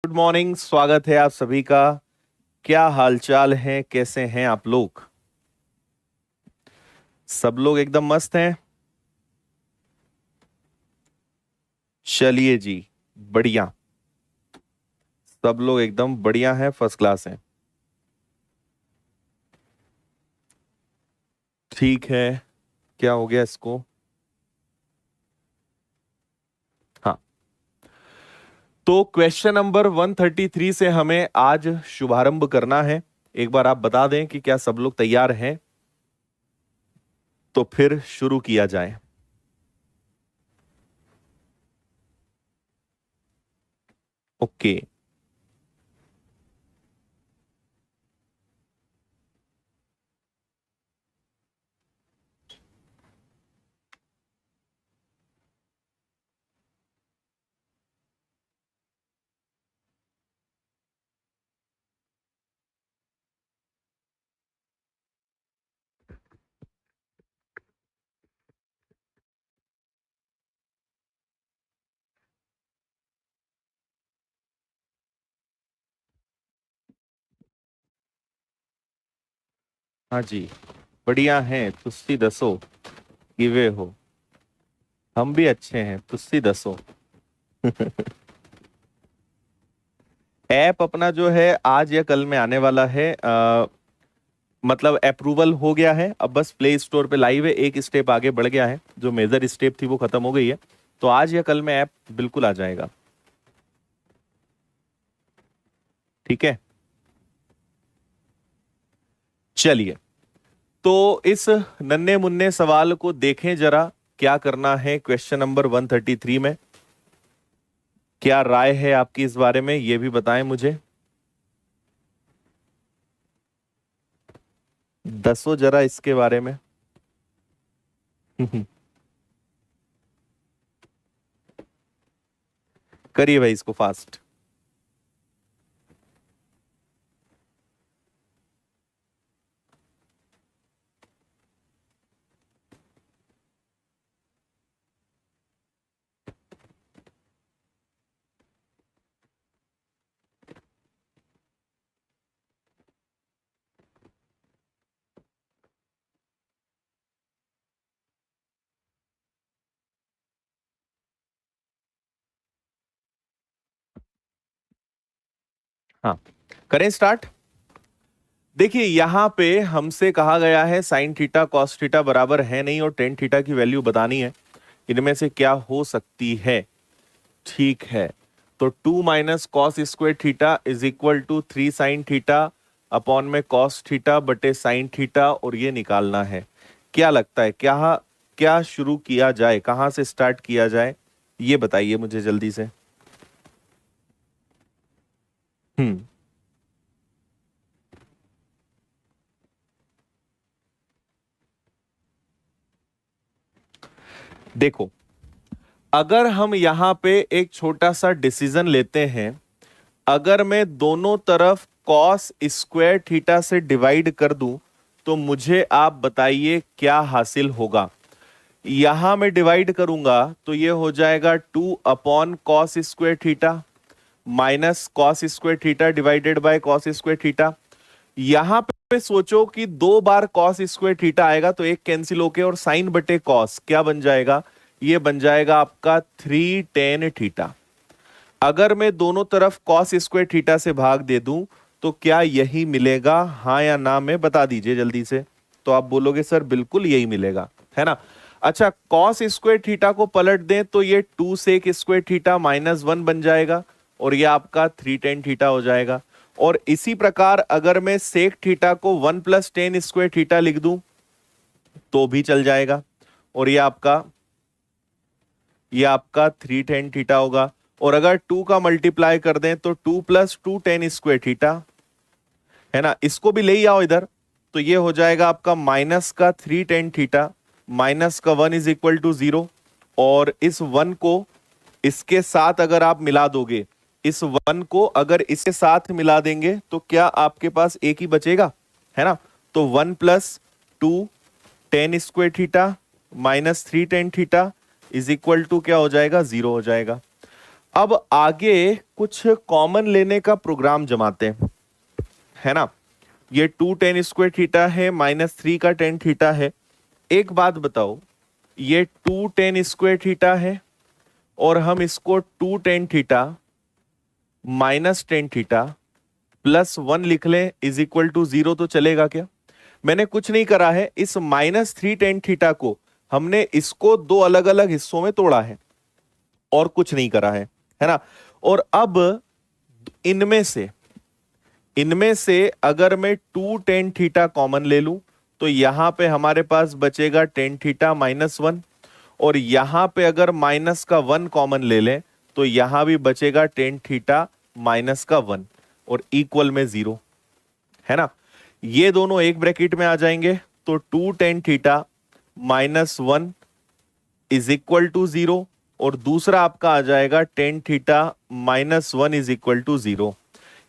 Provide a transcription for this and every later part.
Good morning. स्वागत है आप सभी का। क्या हालचाल है, कैसे हैं आप लोग? सब लोग एकदम मस्त हैं। चलिए जी, बढ़िया। सब लोग एकदम बढ़िया हैं, फर्स्ट क्लास हैं। ठीक है। क्या हो गया इसको? हाँ, तो क्वेश्चन नंबर 133 से हमें आज शुभारंभ करना है। एक बार आप बता दें कि क्या सब लोग तैयार हैं, तो फिर शुरू किया जाए। ओके। हाँ जी, बढ़िया हैं, तुस्सी दसो किवे हो। हम भी अच्छे हैं, तुस्सी दसो। ऐप अपना जो है आज या कल में आने वाला है। मतलब अप्रूवल हो गया है, अब बस प्ले स्टोर पे लाइव है, एक स्टेप आगे बढ़ गया है। जो मेजर स्टेप थी वो खत्म हो गई है, तो आज या कल में ऐप बिल्कुल आ जाएगा। ठीक है, चलिए। तो इस नन्हे मुन्ने सवाल को देखें जरा। क्या करना है क्वेश्चन नंबर 133 में? क्या राय है आपकी इस बारे में, ये भी बताएं मुझे। दसो जरा इसके बारे में। करिए भाई इसको फास्ट। हाँ, करें स्टार्ट। देखिए यहां पे हमसे कहा गया है साइन थीटा कॉस थीटा बराबर है नहीं, और टेन थीटा की वैल्यू बतानी है। इनमें से क्या हो सकती है? ठीक है, तो 2 - cos² theta is equal to 3 sin theta upon में cos थीटा बटे साइन थीटा, और ये निकालना है। क्या लगता है, क्या क्या शुरू किया जाए, कहां से स्टार्ट किया जाए, ये बताइए मुझे जल्दी से। हम्म। देखो, अगर हम यहां पे एक छोटा सा डिसीजन लेते हैं, अगर मैं दोनों तरफ कॉस स्क्वायर थीटा से डिवाइड कर दूं, तो मुझे आप बताइए क्या हासिल होगा। यहां मैं डिवाइड करूंगा तो ये हो जाएगा 2/cos² theta minus cos square theta divided by cos square theta. यहां पे सोचो कि दो बार कॉस स्क्वायर थीटा आएगा, तो एक कैंसिल होके और साइन बटे कॉस क्या बन जाएगा? ये बन जाएगा आपका 3 tan थीटा। अगर मैं दोनों तरफ कॉस स्क्वायर थीटा से भाग दे दूं, तो क्या यही मिलेगा, हाँ या ना में बता दीजिए जल्दी से। तो आप बोलोगे सर बिल्कुल यही मिलेगा, है ना। अच्छा, कॉस स्क्वायर थीटा को पलट दें तो ये 2 sec² थीटा -1 बन जाएगा, और ये आपका 3 tan थीटा हो जाएगा। और इसी प्रकार अगर मैं सेक थीटा को 1 + tan² थीटा लिख दूं तो भी चल जाएगा, और ये आपका 3 tan थीटा होगा। और अगर 2 का मल्टीप्लाई कर दें तो 2 + 2 tan² थीटा, है ना। इसको भी ले ही आओ इधर, तो ये हो जाएगा आपका माइनस का 3 tan थीटा माइनस का 1 इज इक्वल टू 0। और इस 1 को इसके साथ अगर आप मिला दोगे, इस 1 को अगर इसके साथ मिला देंगे, तो क्या आपके पास एक ही बचेगा, है ना। तो 1 + 2 tan² theta minus 3 tan theta is equal to क्या हो जाएगा, 0 हो जाएगा। अब आगे कुछ कॉमन लेने का प्रोग्राम जमाते हैं, है ना। ये 2 tan² है, -3 का tan है। एक बात बताओ, ये 2 tan² और हम इसको 2 tan -tan +1 लिख लें इज इक्वल टू 0, तो चलेगा क्या? मैंने कुछ नहीं करा है, इस -3 tan को हमने इसको दो अलग अलग हिस्सों में तोड़ा है और कुछ नहीं करा है ना। और अब इनमें से अगर मैं 2 tan कॉमन ले लूं तो यहां पे हमारे पास बचेगा tan -1, और यहां पे अगर माइनस का 1 कॉमन ले लें तो यहां भी बचेगा tan -1 और इक्वल में 0, है ना। ये दोनों एक ब्रैकेट में आ जाएंगे, तो 2 tan -1 इज इक्वल टू 0, और दूसरा आपका आ जाएगा tan -1 इज इक्वल टू 0।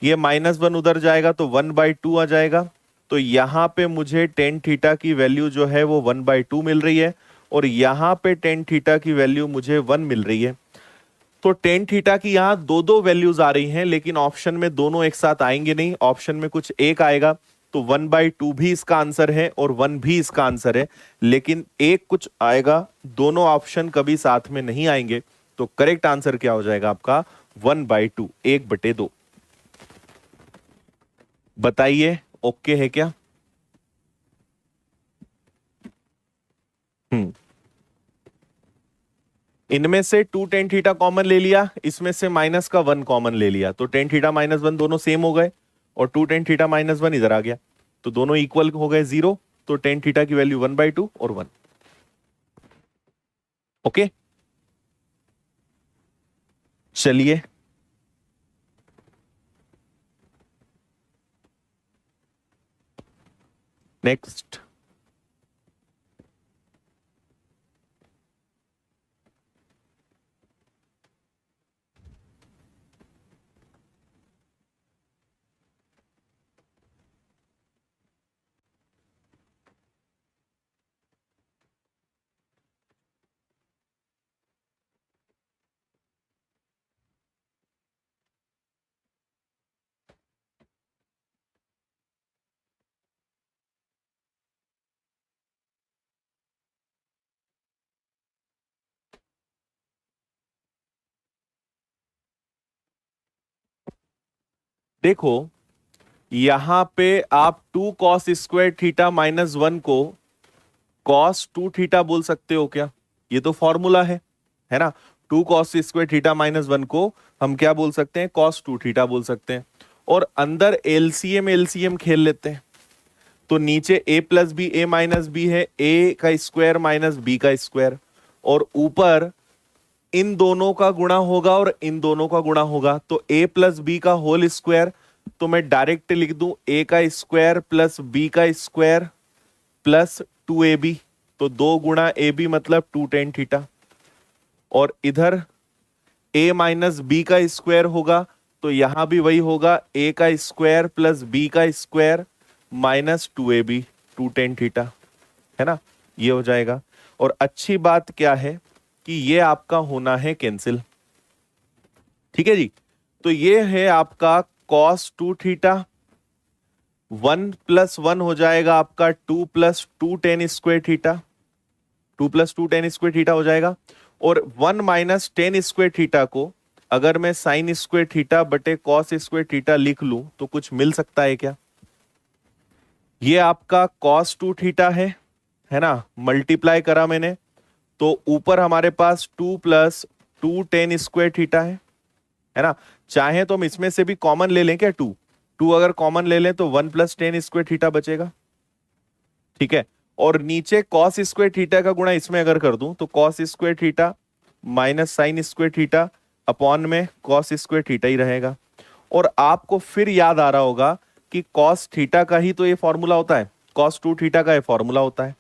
ये -1 उधर जाएगा तो 1/2 आ जाएगा। तो यहां पे मुझे tan की वैल्यू जो है वो 1/2 मिल रही है, और यहां पे tan की वैल्यू मुझे 1 मिल रही है। तो tan की यहां दो दो वैल्यूज आ रही हैं, लेकिन ऑप्शन में दोनों एक साथ आएंगे नहीं, ऑप्शन में कुछ एक आएगा। तो 1/2 भी इसका आंसर है और 1 भी इसका आंसर है, लेकिन एक कुछ आएगा, दोनों ऑप्शन कभी साथ में नहीं आएंगे। तो करेक्ट आंसर क्या हो जाएगा आपका? 1/2, 1/2। बताइए, ओके है क्या? हम्म। इनमें से 2 tan कॉमन ले लिया, इसमें से माइनस का 1 कॉमन ले लिया, तो tan -1 दोनों सेम हो गए, और 2 tan -1 इधर आ गया, तो दोनों इक्वल हो गए 0। तो tan की वैल्यू 1/2 और 1। ओके, चलिए नेक्स्ट। देखो, यहां पे आप 2 cos² θ -1 को cos 2 θ बोल सकते हो क्या? ये तो फॉर्मूला है ना। 2 cos² θ -1 को हम क्या बोल सकते हैं? cos 2 θ बोल सकते हैं। और अंदर एलसीएम एलसीएम खेल लेते हैं, तो नीचे a+b है, a का स्क्वायर माइनस b का स्क्वायर, और ऊपर इन दोनों का गुणा होगा और इन दोनों का गुणा होगा, तो a+b का होल स्क्वायर। तो मैं डायरेक्ट लिख दूं a का स्क्वायर प्लस b का स्क्वायर प्लस 2ab, तो 2 × मतलब 2 tan θ। और इधर a माइनस बी का स्क्वायर होगा, तो यहां भी वही होगा, a का स्क्वायर प्लस b का स्क्वायर माइनस 2ab, 2 tan θ, है ना। ये हो जाएगा। और अच्छी बात क्या है कि ये आपका होना है कैंसिल, ठीक है जी। तो ये है आपका cos 2 θ, 1 + 1 हो जाएगा आपका 2 + 2 tan²θ, 2 + 2 tan² θ हो जाएगा। और 1 - tan² θ को अगर मैं sin² बटे cos² θ लिख लूं तो कुछ मिल सकता है क्या? ये आपका cos 2 θ है ना, मल्टीप्लाई करा मैंने, तो ऊपर हमारे पास 2 + 2 tan² θ है ना। चाहे तो हम इसमें से भी कॉमन ले लें क्या? 2 2 अगर कॉमन ले लें तो 1 + tan² θ बचेगा, ठीक है। और नीचे cos² का गुणा इसमें अगर कर दूं तो cos² माइनस sin² अपॉन में cos² ही रहेगा। और आपको फिर याद आ रहा होगा कि cos का ही तो ये फॉर्मूला होता है, cos 2 θ का ये फॉर्मूला होता है।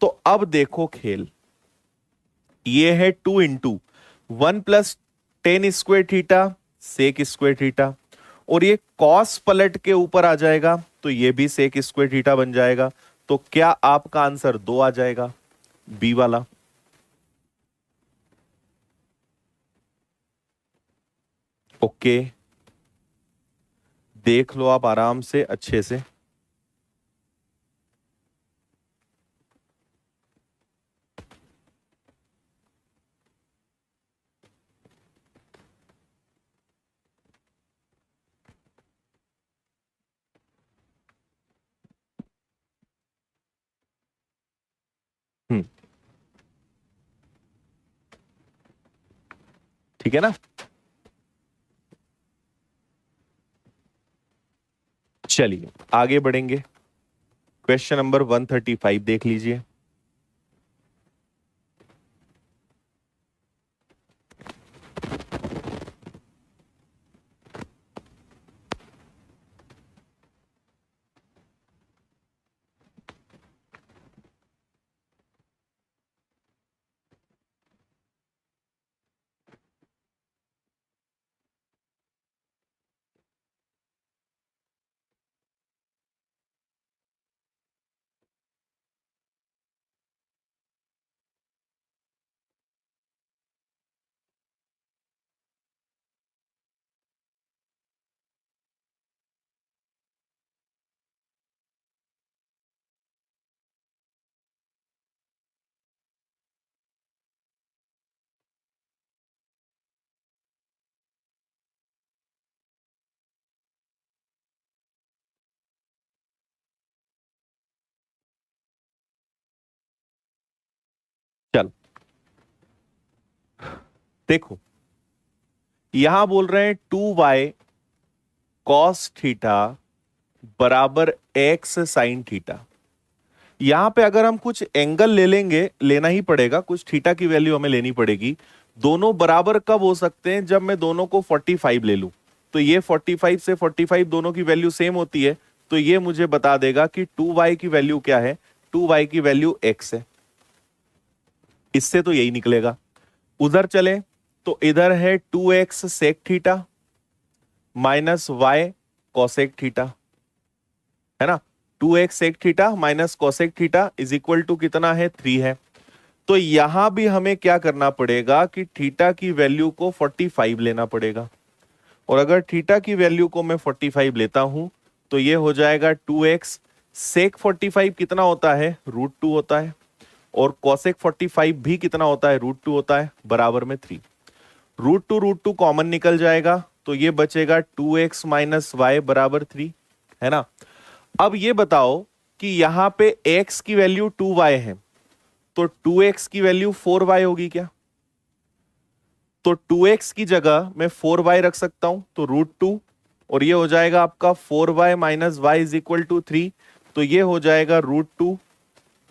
तो अब देखो खेल, ये है 2 × 1 + tan² sec²θ, और ये cos पलट के ऊपर आ जाएगा तो ये भी sec² बन जाएगा। तो क्या आपका आंसर 2 आ जाएगा, बी वाला? ओके, देख लो आप आराम से अच्छे से। हम्म, ठीक है ना। चलिए आगे बढ़ेंगे। क्वेश्चन नंबर 135 देख लीजिए। चल देखो, यहां बोल रहे हैं 2y कॉस थीटा बराबर x साइन थीटा। यहां पे अगर हम कुछ एंगल ले लेंगे, लेना ही पड़ेगा, कुछ थीटा की वैल्यू हमें लेनी पड़ेगी। दोनों बराबर कब हो सकते हैं? जब मैं दोनों को 45 ले लूं। तो ये 45 से 45 दोनों की वैल्यू सेम होती है, तो ये मुझे बता देगा कि 2y की वैल्यू क्या है। 2y की वैल्यू x है। इससे तो यही निकलेगा। उधर चले तो इधर है 2x sec theta minus y cosec theta, है ना। 2x sec theta minus cosec theta is equal to कितना है? 3 है। तो यहां भी हमें क्या करना पड़ेगा कि थीटा की वैल्यू को 45 लेना पड़ेगा। और अगर थीटा की वैल्यू को मैं 45 लेता हूं तो ये हो जाएगा 2x सेक 45 कितना होता है? √2 होता है। और कॉसेक 45 भी कितना होता है? √2 होता है, बराबर में 3। √2 कॉमन निकल जाएगा तो ये बचेगा 2x माइनस वाई बराबर 3, है ना। अब ये बताओ कि यहां पे x की वैल्यू 2y है, तो 2x की वैल्यू 4y होगी क्या? तो 2x की जगह मैं 4y रख सकता हूं, तो √2, और ये हो जाएगा आपका 4y minus y is equal to 3। तो ये हो जाएगा √2,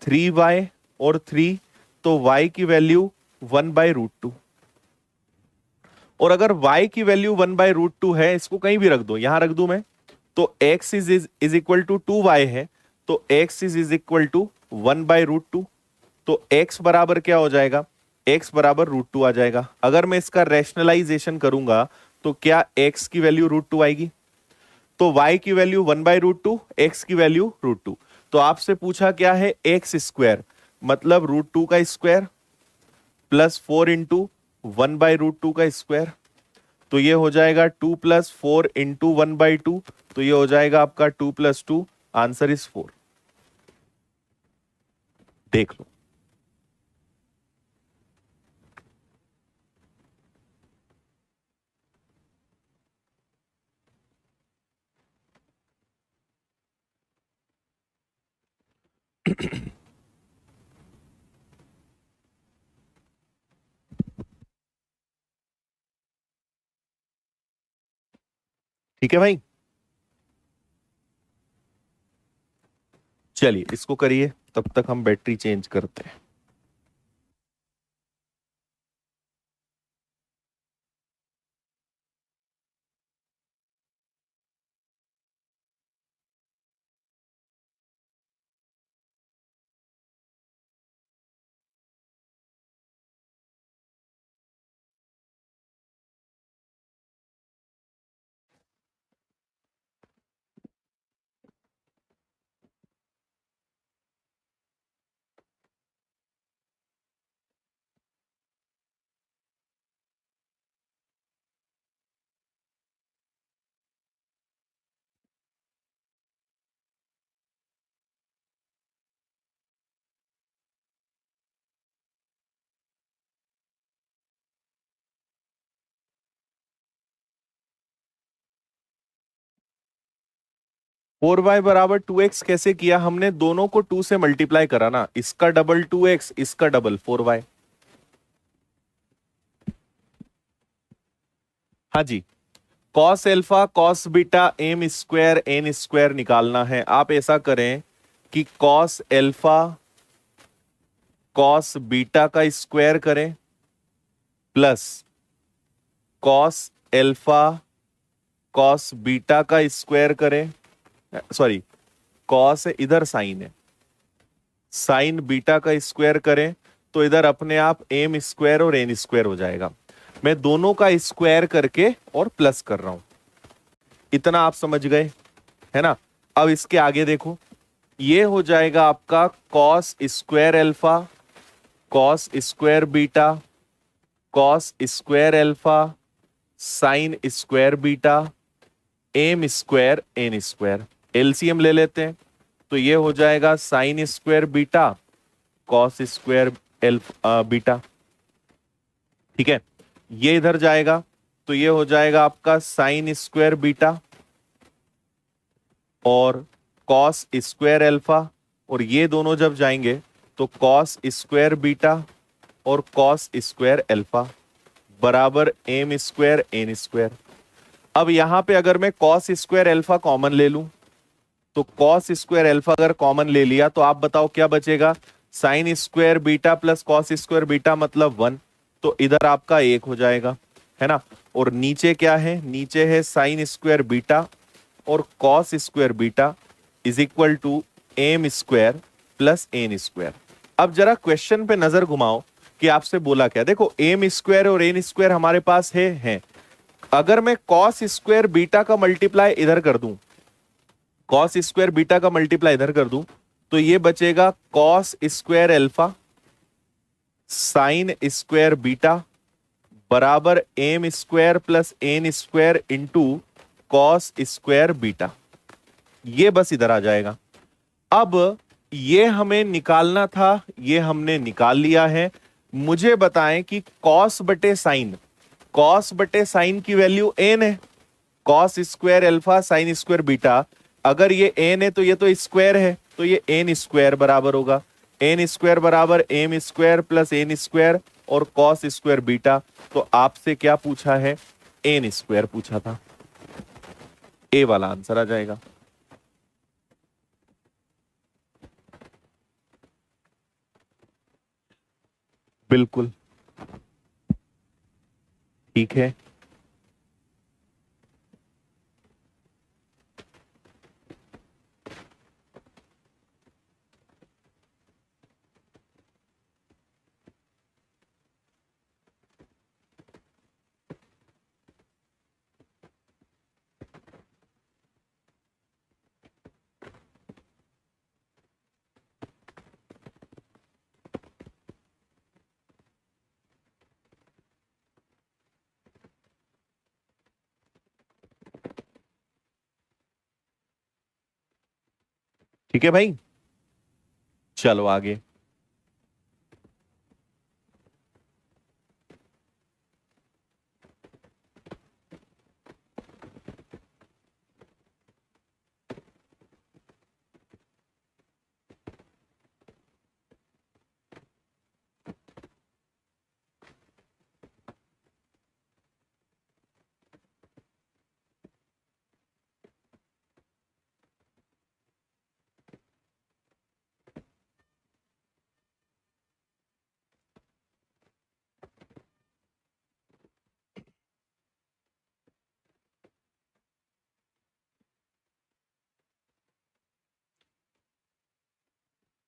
3y और 3, तो y की वैल्यू 1/√2। और अगर y की वैल्यू 1/√2 है, इसको कहीं भी रख दो, यहां रख दूं मैं, तो x is equal to 2y है, तो x इज इक्वल टू 1/√2। तो x बराबर क्या हो जाएगा? x बराबर √2 आ जाएगा। अगर मैं इसका रैशनलाइजेशन करूंगा तो क्या x की वैल्यू √2 आएगी? तो y की वैल्यू 1/√2, x की वैल्यू √2। तो आपसे पूछा क्या है? x स्क्वायर, मतलब √2 का स्क्वायर प्लस 4 इंटू 1/√2 का स्क्वायर। तो ये हो जाएगा 2 प्लस 4 इंटू 1/2, तो ये हो जाएगा आपका 2 प्लस 2, आंसर इज 4। देख लो। ठीक है भाई, चलिए इसको करिए, तब तक हम बैटरी चेंज करते हैं। 4y बराबर 2x कैसे किया हमने? दोनों को 2 से मल्टीप्लाई करा ना, इसका डबल 2x, इसका डबल 4y। हाँ जी, cos alpha cos beta M square N square निकालना है। आप ऐसा करें कि कॉस एल्फा कॉस बीटा का स्क्वायर करें plus cos alpha cos beta का स्क्वायर करें, सॉरी कॉस इधर साइन है, साइन बीटा का स्क्वायर करें तो इधर अपने आप एम स्क्वायर और एन स्क्वायर हो जाएगा। मैं दोनों का स्क्वायर करके और प्लस कर रहा हूं, इतना आप समझ गए है ना। अब इसके आगे देखो, ये हो जाएगा आपका cos square alpha cos square beta cos square alpha sine square beta M square N square. LCM ले लेते हैं तो ये हो जाएगा sine square beta cos square alpha beta, ठीक है। ये इधर जाएगा तो ये हो जाएगा आपका साइन स्क्वायर बीटा और कॉस स्क्वायर एल्फा, और ये दोनों जब जाएंगे तो कॉस स्क्वायर बीटा और कॉस स्क्वायर एल्फा बराबर एम स्क्वायर एन स्क्वायर। अब यहां पे अगर मैं कॉस स्क्वायर एल्फा कॉमन ले लूं तो कॉस स्क्वायर एल्फा अगर कॉमन ले लिया तो आप बताओ क्या बचेगा? Sign square beta plus cos square beta मतलब 1, तो इधर आपका 1 हो जाएगा है ना। और नीचे क्या है? नीचे है साइन स्क्वायर बीटा और cos square beta is equal to m square plus N square. अब जरा क्वेश्चन पे नजर घुमाओ कि आपसे बोला क्या। देखो एम स्क्वायर और एन स्क्वायर हमारे पास है। अगर मैं कॉस स्क्वायर बीटा का मल्टीप्लाई इधर कर दूं, कॉस स्क्वायर बीटा का मल्टीप्लाई इधर कर दूं तो ये बचेगा cos square alpha sine square beta बराबर M square plus N square into cos square beta. ये बस इधर आ जाएगा। अब ये हमें निकालना था, ये हमने निकाल लिया है। मुझे बताएं कि कॉस बटे साइन की वैल्यू एन है। Cos square alpha sine square beta, अगर ये एन है तो ये तो स्क्वायर है, तो ये एन स्क्वायर बराबर होगा एन स्क्वायर बराबर M square plus N square और कॉस स्क्वायर बीटा। तो आपसे क्या पूछा है? एन स्क्वायर पूछा था। ए वाला आंसर आ जाएगा। बिल्कुल ठीक है। ठीक है भाई, चलो आगे।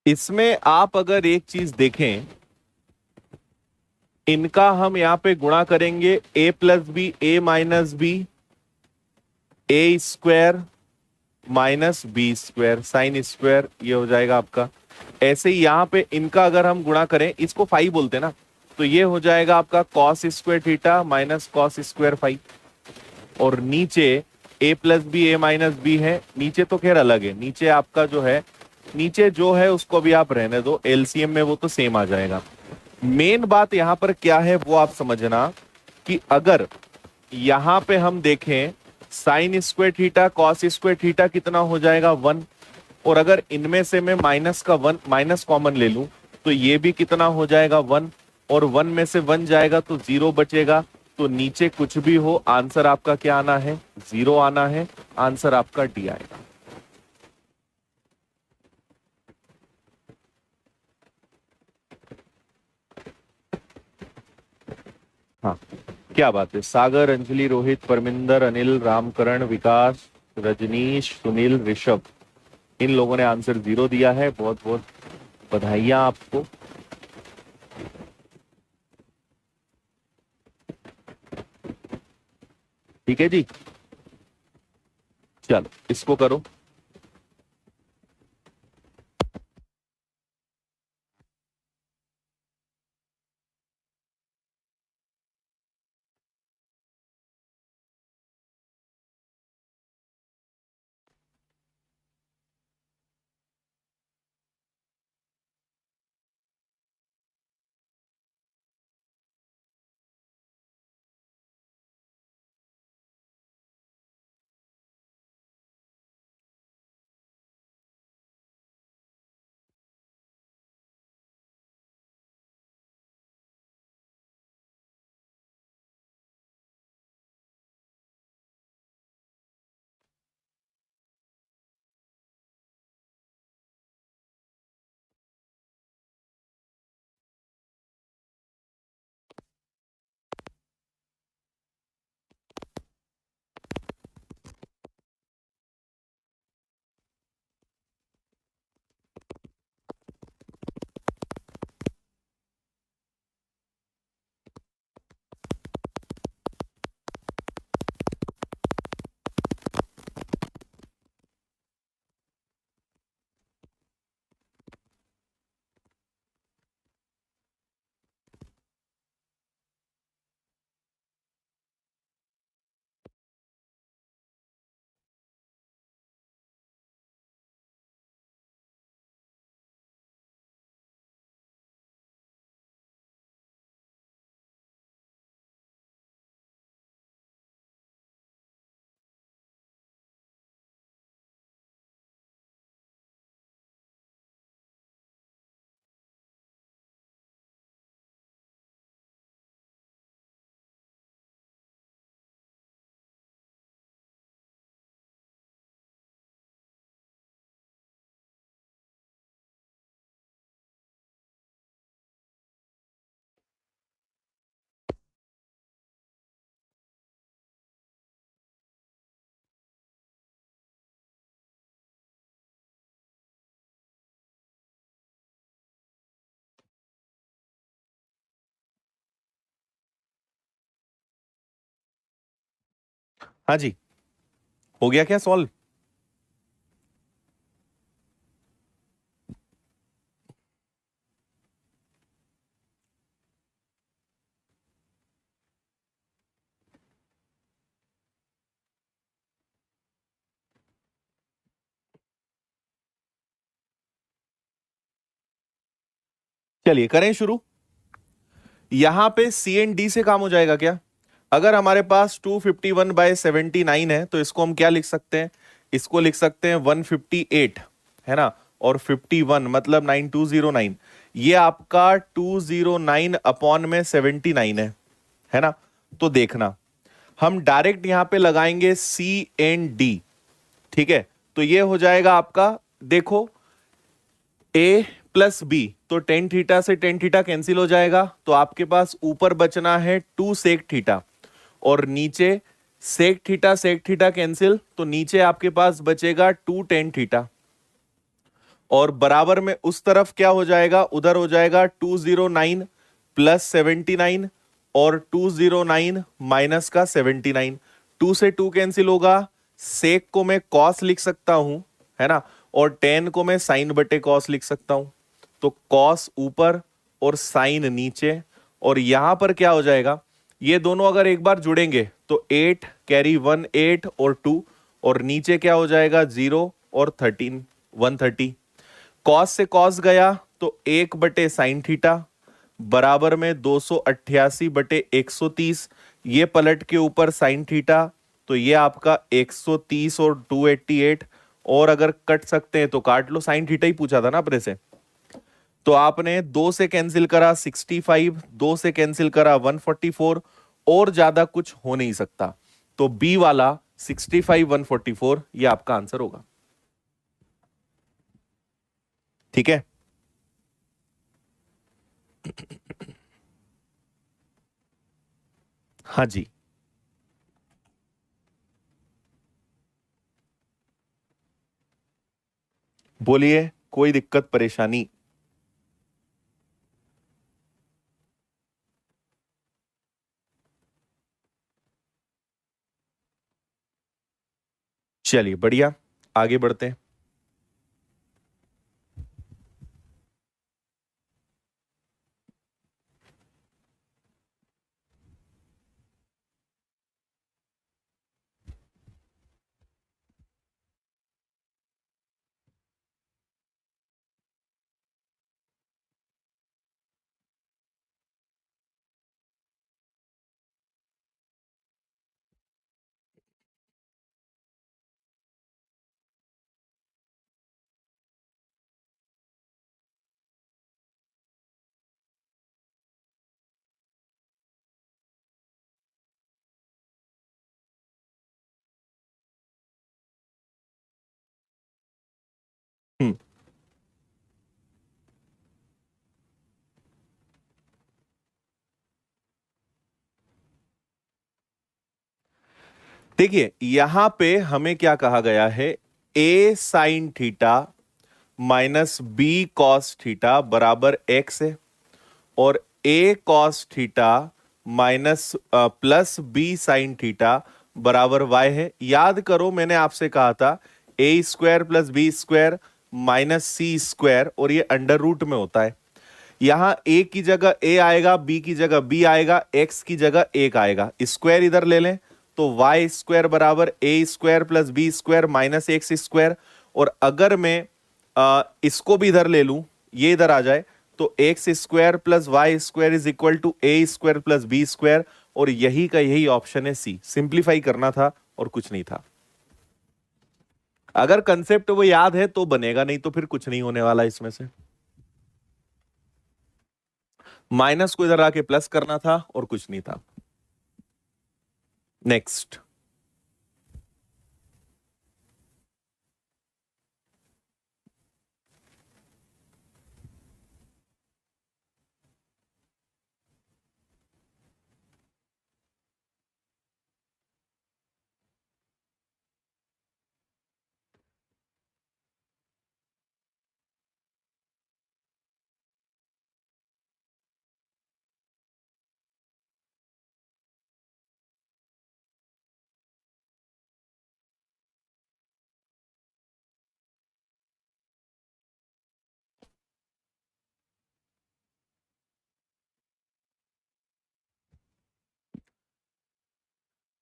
इसमें आप अगर एक चीज देखें, इनका हम यहां पे गुणा करेंगे A plus B A minus B A square minus B square sine square, ये हो जाएगा आपका। ऐसे ही यहां पे इनका अगर हम गुणा करें, इसको फाई बोलते हैं ना, तो ये हो जाएगा आपका cos square theta minus cos square phi. और नीचे a plus B A minus b है, नीचे तो खैर अलग है, नीचे आपका जो है, नीचे जो है उसको भी आप रहने दो, एलसीएम में वो तो सेम आ जाएगा। मेन बात यहां पर क्या है वो आप समझना कि अगर यहां पे हम देखें sign square theta cos square theta कितना हो जाएगा 1। और अगर इनमें से मैं माइनस कॉमन ले लूं तो ये भी कितना हो जाएगा 1, और 1 में से 1 जाएगा तो 0 बचेगा। तो नीचे कुछ भी हो आंसर आपका क्या आना है, 0 आना है। आंसर आपका डी आएगा। हाँ, क्या बात है। सागर, अंजलि, रोहित, परमिंदर, अनिल, रामकरण, विकास, रजनीश, सुनील, ऋषभ, इन लोगों ने आंसर 0 दिया है। बहुत बहुत बधाइयां आपको। ठीक है जी, चलो इसको करो। हाँ जी, हो गया क्या सॉल्व? चलिए करें शुरू। यहां पे सी एंड डी से काम हो जाएगा क्या? अगर हमारे पास 251/79 है तो इसको हम क्या लिख सकते हैं? इसको लिख सकते हैं 158, है ना, और 51 मतलब 9209। ये आपका 209 अपॉन में 79 है ना। तो देखना, हम डायरेक्ट यहां पे लगाएंगे सी एंड डी। ठीक है, तो ये हो जाएगा आपका, देखो, ए प्लस बी, तो टेन थीटा से टेन थीटा कैंसिल हो जाएगा। तो आपके पास ऊपर बचना है 2 सेक थीटा, और नीचे सेक थीटा कैंसिल, तो नीचे आपके पास बचेगा 2 टेन थीटा। और बराबर में उस तरफ क्या हो जाएगा, उधर हो जाएगा 209 प्लस 79 और 209 माइनस का 79। 2 से 2 कैंसिल होगा, सेक को मैं कॉस लिख सकता हूं, है ना, और टेन को मैं साइन बटे कॉस लिख सकता हूं। तो कॉस ऊपर और साइन नीचे, और यहां पर क्या हो जाएगा, ये दोनों अगर एक बार जुड़ेंगे तो 8 कैरी 1 8 और 2, और नीचे क्या हो जाएगा 0 और 13 130। कॉस से कॉस गया तो 1 बटे साइन थीटा बराबर में 288 बटे 130। ये पलट के ऊपर साइन थीटा तो ये आपका 130 और 288, और अगर कट सकते हैं तो काट लो, साइन थीटा ही पूछा था ना अपने से। तो आपने 2 से कैंसिल करा 65, 2 से कैंसिल करा 144, और ज्यादा कुछ हो नहीं सकता। तो बी वाला 65 144 ये आपका आंसर होगा। ठीक है, हाँ जी, बोलिए, कोई दिक्कत परेशानी? चलिए बढ़िया, आगे बढ़ते हैं। हम्म, देखिए यहां पे हमें क्या कहा गया है, A sine theta minus B cos theta बराबर एक्स है, और A cos theta minus plus B sine theta बराबर वाई है। याद करो मैंने आपसे कहा था A square plus B square minus C square, और ये अंडर रूट में होता है। यहां ए की जगह ए आएगा, बी की जगह बी आएगा, एक्स की जगह एक आएगा, स्क्वायर इधर ले लें तो वाई स्क्वायर बराबर A square plus B square minus X square. और अगर मैं इसको भी इधर ले लूं, ये इधर आ जाए, तो x square plus y square is equal to a square plus B square, और यही का यही ऑप्शन है सी। सिंप्लीफाई करना था और कुछ नहीं था। अगर कंसेप्ट वो याद है तो बनेगा, नहीं तो फिर कुछ नहीं होने वाला इसमें से। माइनस को इधर आके प्लस करना था और कुछ नहीं था। नेक्स्ट।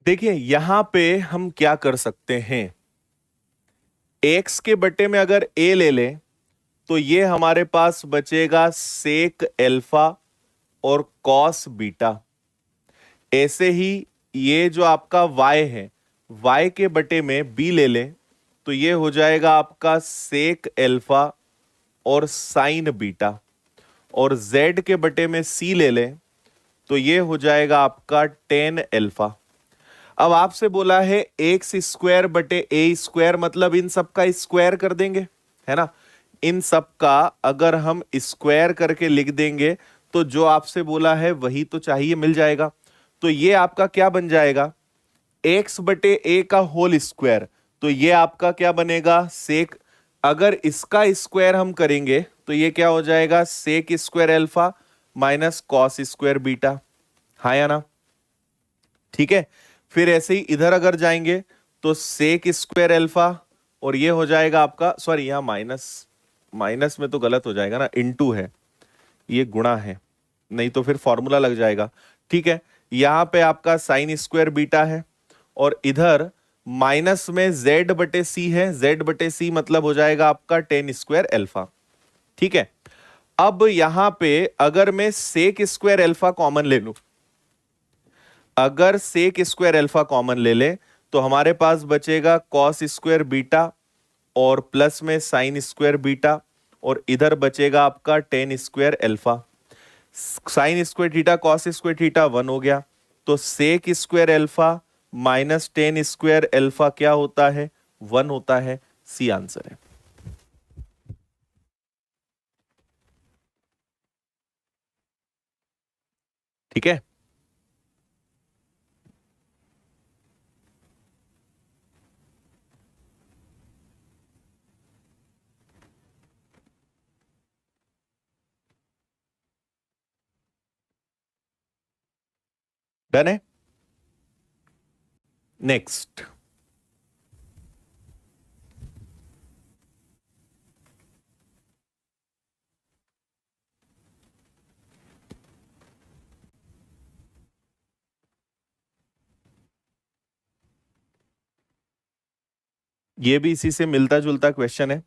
देखिए यहां पे हम क्या कर सकते हैं, एक्स के बटे में अगर ए ले लें तो ये हमारे पास बचेगा सेक एल्फा और कॉस बीटा। ऐसे ही ये जो आपका y है, y के बटे में b ले लें तो ये हो जाएगा आपका सेक एल्फा और साइन बीटा, और z के बटे में c ले लें तो ये हो जाएगा आपका टेन एल्फा। अब आपसे बोला है एक्स स्क्वायर बटे ए स्क्वायर, मतलब इन सब का स्क्वायर कर देंगे, है ना। इन सब का अगर हम स्क्वायर करके लिख देंगे तो जो आपसे बोला है वही तो चाहिए, मिल जाएगा। तो ये आपका क्या बन जाएगा, एक्स बटे ए का होल स्क्वायर, तो ये आपका क्या बनेगा सेक। अगर इसका स्क्वायर हम करेंगे तो ये क्या हो जाएगा, sec square alpha minus cos square beta, हाँ या ना। ठीक है, फिर ऐसे ही इधर अगर जाएंगे तो सेक स्क्वायर अल्फा, और ये हो जाएगा आपका, सॉरी यहां माइनस, माइनस में तो गलत हो जाएगा ना, इनटू है, ये गुणा है, नहीं तो फिर फॉर्मूला लग जाएगा। ठीक है, यहां पे आपका साइन स्क्वायर बीटा है, और इधर माइनस में जेड बटे सी है, जेड बटे सी मतलब हो जाएगा आपका टेन स्क्वायर अल्फा। ठीक है, अब यहां पे अगर मैं सेक स्क्वायर अल्फा कॉमन ले लूं, अगर सेक स्क्वायर अल्फा कॉमन ले ले तो हमारे पास बचेगा कॉस स्क्वायर बीटा और प्लस में साइन स्क्वायर बीटा, और इधर बचेगा आपका tan square alpha. Sine square theta cos square theta 1 हो गया, तो sec square alpha minus tan square alpha क्या होता है? 1 होता है। सी आंसर है। ठीक है, डन है। नेक्स्ट, ये भी इसी से मिलता जुलता क्वेश्चन है।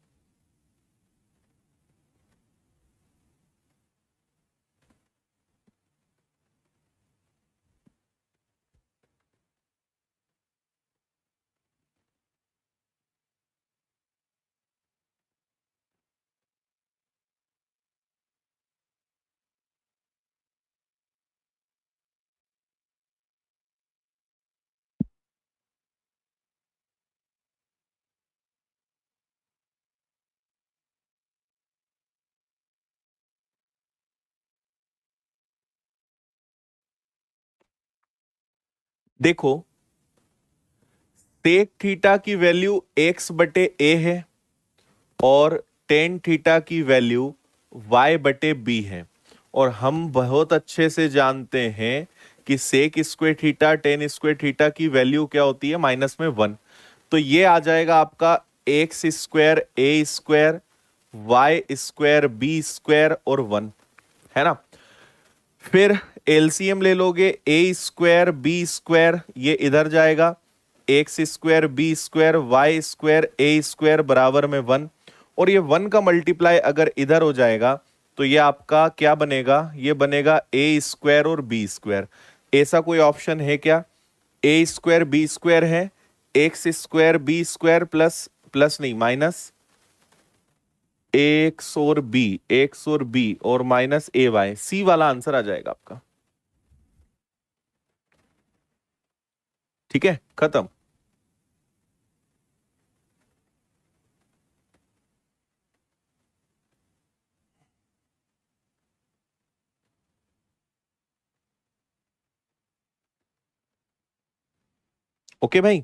देखो, टेक थीटा की वैल्यू एक्स बटे ए है और टेन थीटा की वैल्यू वाई बटे बी है, और हम बहुत अच्छे से जानते हैं कि sec square theta tan square theta की वैल्यू क्या होती है? माइनस में 1। तो ये आ जाएगा आपका X square A square Y square B square और 1, है ना। फिर एलसीएम ले लोगे, ए स्क्वायर बी स्क्वायर ये इधर जाएगा, X square B square Y square A square बराबर में 1, और ये 1 का मल्टीप्लाई अगर इधर हो जाएगा तो ये आपका क्या बनेगा? ये बनेगा ए स्क्वायर और बी स्क्वायर। ऐसा कोई ऑप्शन है क्या? ए स्क्वायर बी स्क्वायर है, x square B square plus plus नहीं माइनस एक्स और बी और माइनस ए वाई, सी वाला आंसर आ जाएगा आपका। ठीक है, खत्म। ओके भाई,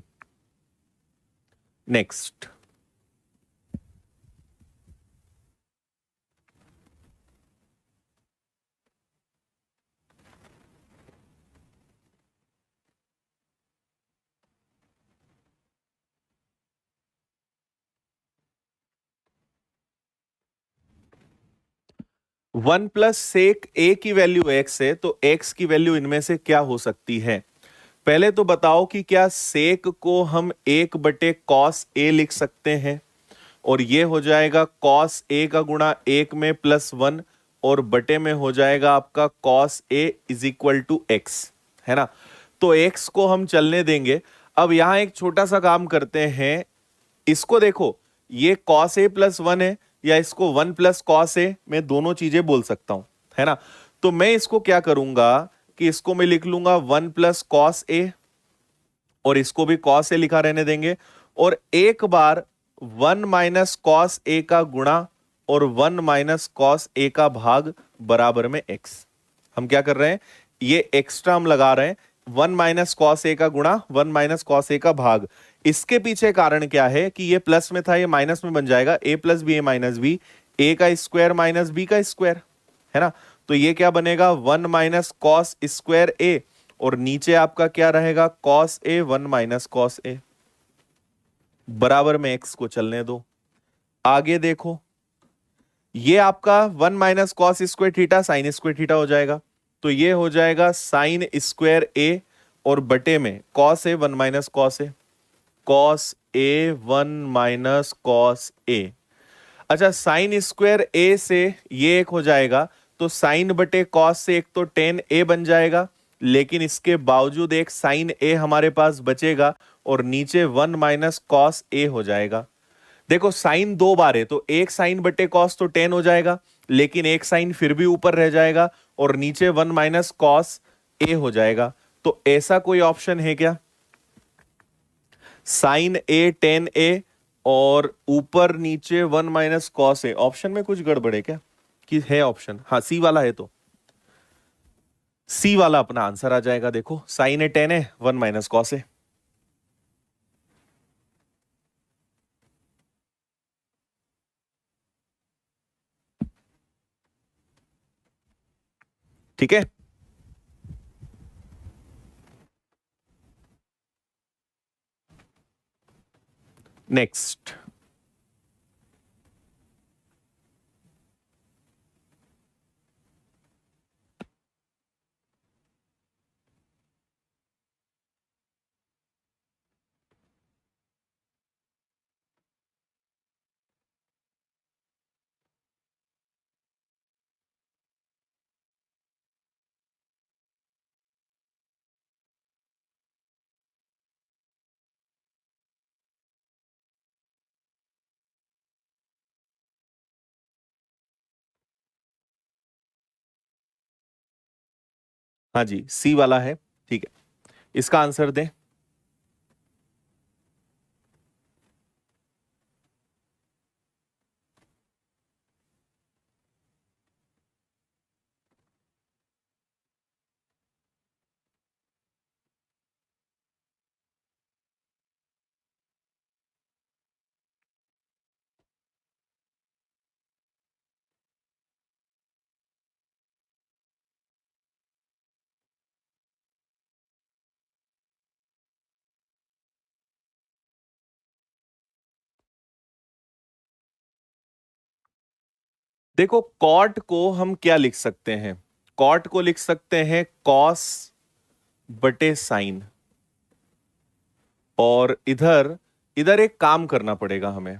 नेक्स्ट। 1 प्लस सेक ए की वैल्यू एक्स है, तो एक्स की वैल्यू इनमें से क्या हो सकती है? पहले तो बताओ कि क्या सेक को हम 1 बटे कॉस ए लिख सकते हैं, और ये हो जाएगा कॉस ए का गुणा 1 में प्लस 1, और बटे में हो जाएगा आपका cos a is equal to x, है ना। तो एक्स को हम चलने देंगे। अब यहां एक छोटा सा काम करते हैं, इसको देखो, ये कॉस ए प्लस 1 है, या इसको 1 प्लस कॉस ए, मैं दोनों चीजें बोल सकता हूं, है ना। तो मैं इसको क्या करूंगा कि इसको मैं लिख लूंगा 1 प्लस कॉस ए, और इसको भी कॉस ए लिखा रहने देंगे, और एक बार 1 माइनस कॉस ए का गुणा और 1 माइनस कॉस ए का भाग बराबर में एक्स। हम क्या कर रहे हैं? ये एक्स्ट्रा हम लगा रहे हैं, 1 माइनस कॉस ए का गुणा 1 माइनस कॉस ए का भाग। इसके पीछे कारण क्या है कि ये प्लस में था, ये माइनस में बन जाएगा, ए प्लस बी ए माइनस बी, ए का स्क्वायर माइनस बी का स्क्वायर, है ना। तो ये क्या बनेगा? 1 माइनस कॉस स्क्वायर ए, और नीचे आपका क्या रहेगा? Cos A 1 minus cos A, बराबर में एक्स को चलने दो। आगे देखो, ये आपका 1 minus cos square theta sine square theta हो जाएगा, तो ये हो जाएगा साइन स्क्वायर ए, और बटे में cos A 1 minus cos A, cos A 1 minus cos A. अच्छा, साइन स्क्वायर ए से ये एक हो जाएगा, तो साइन बटे कॉस से एक तो टेन ए बन जाएगा, लेकिन इसके बावजूद एक साइन ए हमारे पास बचेगा और नीचे 1 - cos a हो जाएगा। देखो साइन दो बार है तो एक साइन बटे कॉस तो 10 हो जाएगा, लेकिन एक साइन फिर भी ऊपर रह जाएगा और नीचे 1 - cos a हो जाएगा। तो ऐसा कोई ऑप्शन है क्या? साइन ए 10a और ऊपर नीचे 1 - cos a, ऑप्शन में कुछ गड़बड़ है क्या कि है ऑप्शन? हाँ सी वाला है तो सी वाला अपना आंसर आ जाएगा। देखो साइन ए 10 है, 1 - cos a। ठीक है, नेक्स्ट। हाँ जी सी वाला है, ठीक है, इसका आंसर दें। देखो कॉट को हम क्या लिख सकते हैं? कॉट को लिख सकते हैं कॉस बटे साइन, और इधर इधर एक काम करना पड़ेगा हमें।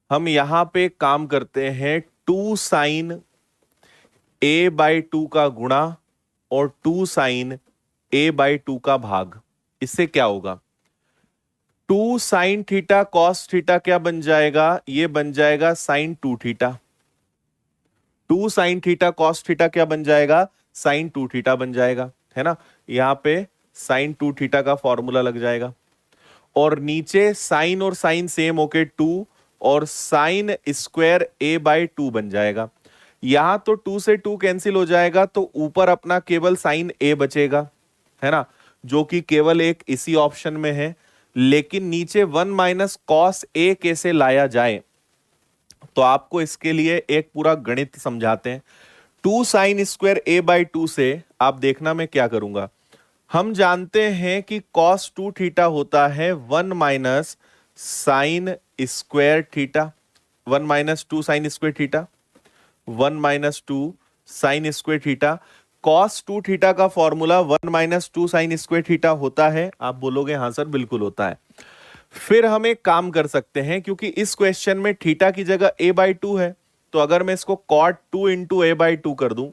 हम यहां पे काम करते हैं 2 sin a/2 का गुणा और 2 sin a/2 का भाग। इससे क्या होगा? 2 sin θ cos θ क्या बन जाएगा? ये बन जाएगा sin 2θ। 2 sin θ cos θ क्या बन जाएगा? sin 2θ बन जाएगा, है ना। यहां पे sin 2θ का फॉर्मूला लग जाएगा और नीचे साइन और साइन सेम होके 2 और साइन स्क्वायर a/2 बन जाएगा। यहां तो 2 से 2 कैंसिल हो जाएगा तो ऊपर अपना केवल साइन a बचेगा, है ना, जो कि केवल एक इसी ऑप्शन में है। लेकिन नीचे 1 - cos a कैसे लाया जाए, तो आपको इसके लिए एक पूरा गणित समझाते हैं। 2 sin² a/2 से आप देखना मैं क्या करूंगा। हम जानते हैं कि cos 2θ होता है 1 - sin² θ, 1 - 2 sin²θ, 1 - 2 sin²θ। cos 2θ का फॉर्मूला 1 - 2 sin² θ होता है। आप बोलोगे हाँ सर बिल्कुल होता है। फिर हम एक काम कर सकते हैं, क्योंकि इस क्वेश्चन में थीटा की जगह a/2 है, तो अगर मैं इसको cot 2 × a/2 कर दूं,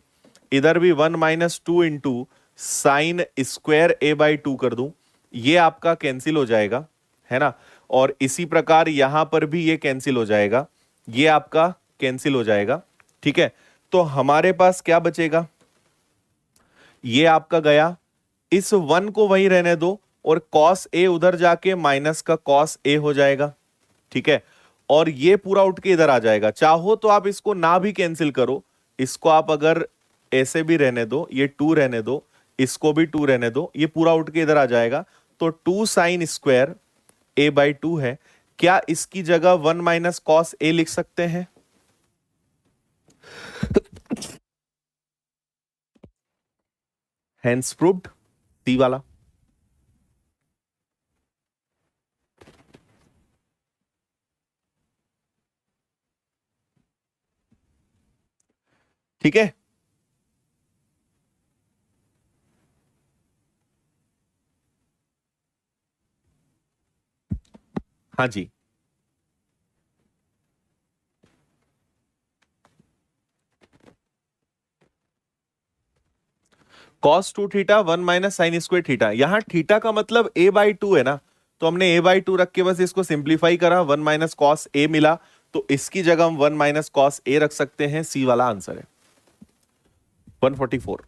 इधर भी 1 - 2 इंटू साइन स्क्वायर a/2 कर दूं, ये आपका कैंसिल हो जाएगा, है ना। और इसी प्रकार यहां पर भी ये कैंसिल हो जाएगा, ये आपका कैंसिल हो जाएगा, ठीक है। तो हमारे पास क्या बचेगा? ये आपका गया, इस 1 को वहीं रहने दो और cos a उधर जाके माइनस का cos a हो जाएगा, ठीक है। और ये पूरा उठ के इधर आ जाएगा। चाहो तो आप इसको ना भी कैंसिल करो, इसको आप अगर ऐसे भी रहने दो, ये 2 रहने दो, इसको भी 2 रहने दो, ये पूरा उठ के इधर आ जाएगा। तो 2 sin² a/2 है। क्या इसकी जगह 1 - cos a लिख सकते हैं? हैंस प्रूव्ड, सी वाला। ठीक है, हाँ जी। Cos two theta 1 - sin² theta. यहां थीटा का मतलब a/2 है ना, तो हमने a/2 रख के बस इसको सिंप्लीफाई करा, 1 - cos a मिला, तो इसकी जगह हम 1 - cos a रख सकते हैं। सी वाला आंसर है 144।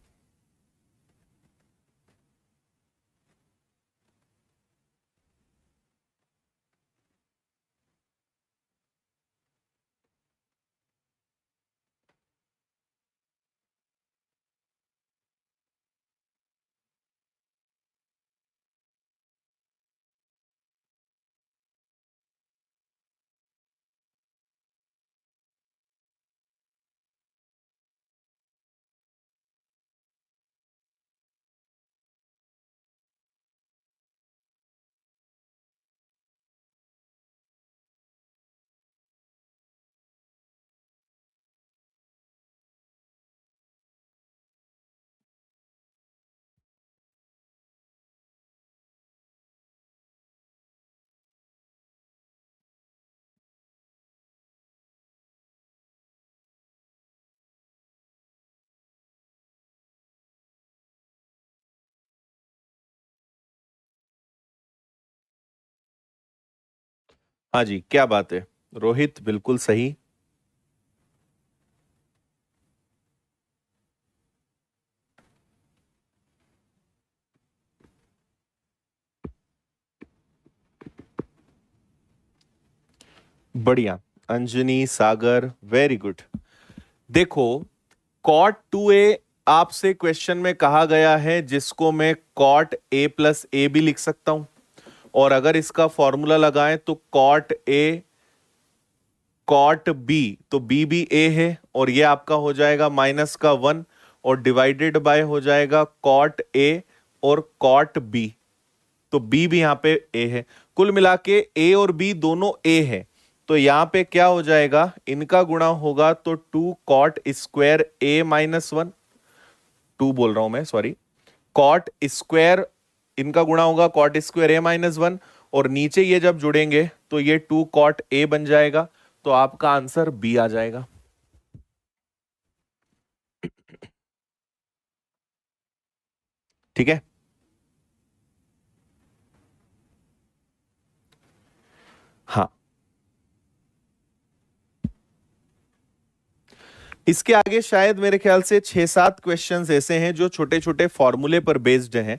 हाँ जी, क्या बात है रोहित, बिल्कुल सही। बढ़िया, अंजनी, सागर, वेरी गुड। देखो, cot 2a आपसे क्वेश्चन में कहा गया है, जिसको मैं cot a+a भी लिख सकता हूं, और अगर इसका फॉर्मूला लगाएं तो cot a cot b, तो b भी a है, और ये आपका हो जाएगा -1, और डिवाइडेड बाय हो जाएगा cot a और cot b, तो b भी यहां पे a है। कुल मिला के a और b दोनों a है, तो यहां पे क्या हो जाएगा, इनका गुणा होगा तो 2 cot² a-1, 2 बोल रहा हूं मैं, सॉरी, cot², इनका गुणा होगा cot²a-1, और नीचे ये जब जुड़ेंगे तो ये 2 cot a बन जाएगा, तो आपका आंसर बी आ जाएगा। ठीक है। हाँ, इसके आगे शायद मेरे ख्याल से 6-7 क्वेश्चंस ऐसे हैं जो छोटे छोटे फॉर्मूले पर बेस्ड हैं।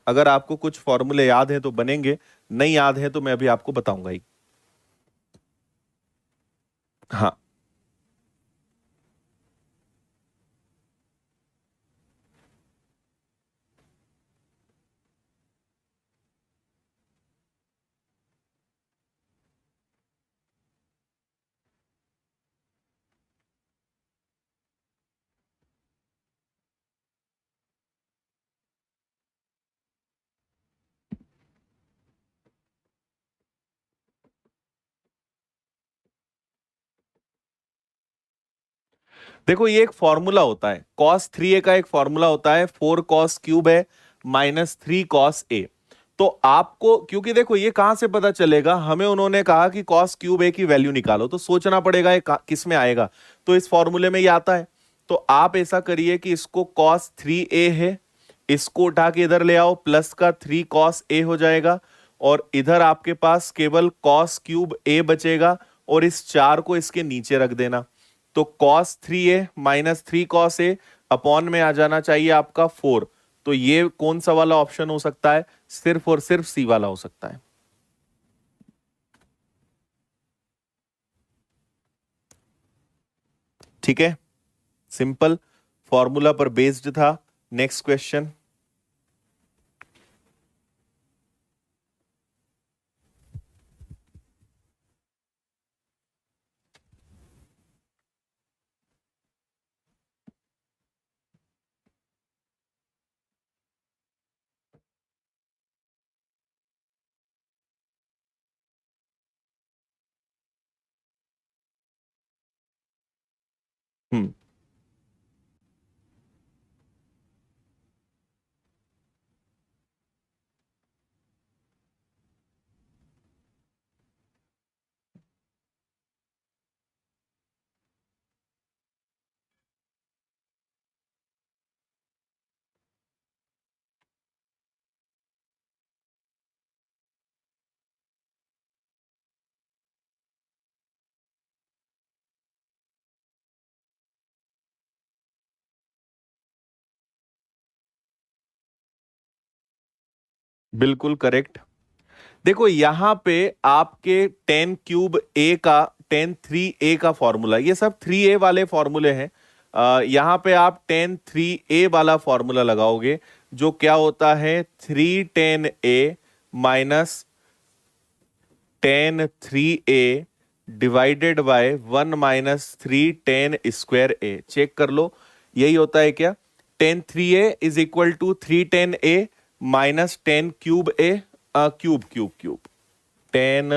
अगर आपको कुछ फॉर्मूले याद है तो बनेंगे, नहीं याद है तो मैं अभी आपको बताऊंगा ही। हाँ। देखो, ये एक फॉर्मूला होता है, cos 3a का एक फॉर्मूला होता है, 4 cos³ है -3 cos a। तो आपको, क्योंकि देखो ये कहां से पता चलेगा, हमें उन्होंने कहा कि cos³ a की वैल्यू निकालो, तो सोचना पड़ेगा ये किस में आएगा, तो इस फॉर्मूले में ये आता है। तो आप ऐसा करिए कि इसको cos 3a है, इसको उठा के इधर ले आओ, प्लस का 3 cos a हो जाएगा, और इधर आपके पास केवल cos³ a बचेगा, और इस 4 को इसके नीचे रख देना, तो cos 3a -3 cos a upon में आ जाना चाहिए आपका 4। तो ये कौन सा वाला ऑप्शन हो सकता है, सिर्फ और सिर्फ सी वाला हो सकता है। ठीक है, सिंपल, फॉर्मूला पर बेस्ड था। Next question. हम्म। बिल्कुल करेक्ट। देखो यहां पे आपके टेन क्यूब ए का, टेन थ्री ए का फॉर्मूला, ये सब थ्री ए वाले फॉर्मूले हैं। यहां पे आप टेन थ्री ए वाला फॉर्मूला लगाओगे, जो क्या होता है, three tan A minus tan three A divided by one minus three tan square A. Check कर लो, यही होता है क्या, tan three A is equal to three tan A minus tan cube A, cube cube cube, tan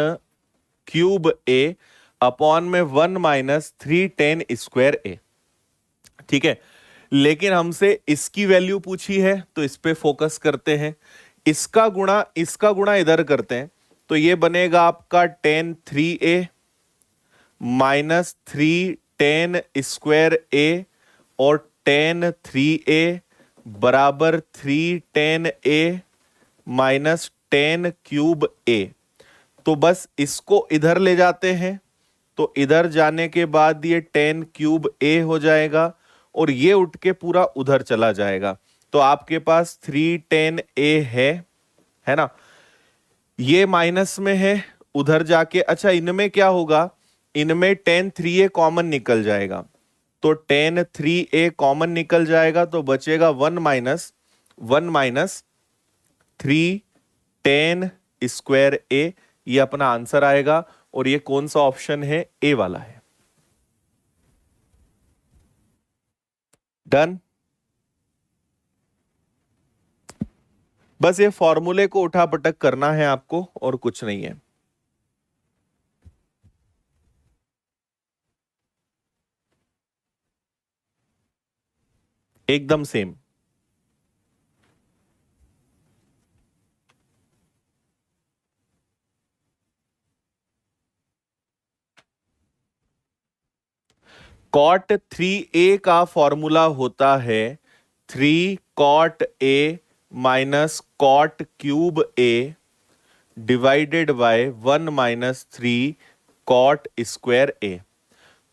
cube A upon में one minus three tan square A. ठीक है, लेकिन हमसे इसकी वैल्यू पूछी है तो इस पे फोकस करते हैं। इसका गुणा इधर करते हैं, तो ये बनेगा आपका टेन थ्री ए माइनस थ्री टेन स्क्वायर ए और टेन थ्री ए बराबर three tan A minus tan cube ए। तो बस इसको इधर ले जाते हैं, तो इधर जाने के बाद ये टेन क्यूब ए हो जाएगा और ये उठ के पूरा उधर चला जाएगा। तो आपके पास थ्री टेन ए है ना, ये माइनस में है, उधर जाके, अच्छा इनमें क्या होगा, इनमें टेन थ्री ए कॉमन निकल जाएगा, तो टेन थ्री ए कॉमन निकल जाएगा, तो बचेगा one minus three tan square A. ये अपना आंसर आएगा, और ये कौन सा ऑप्शन है, ए वाला है। डन। बस ये फॉर्मूले को उठा पटक करना है आपको, और कुछ नहीं है। एकदम सेम। कॉट थ्री ए का फॉर्मूला होता है three cot A minus cot cube A divided by one minus three cot square A.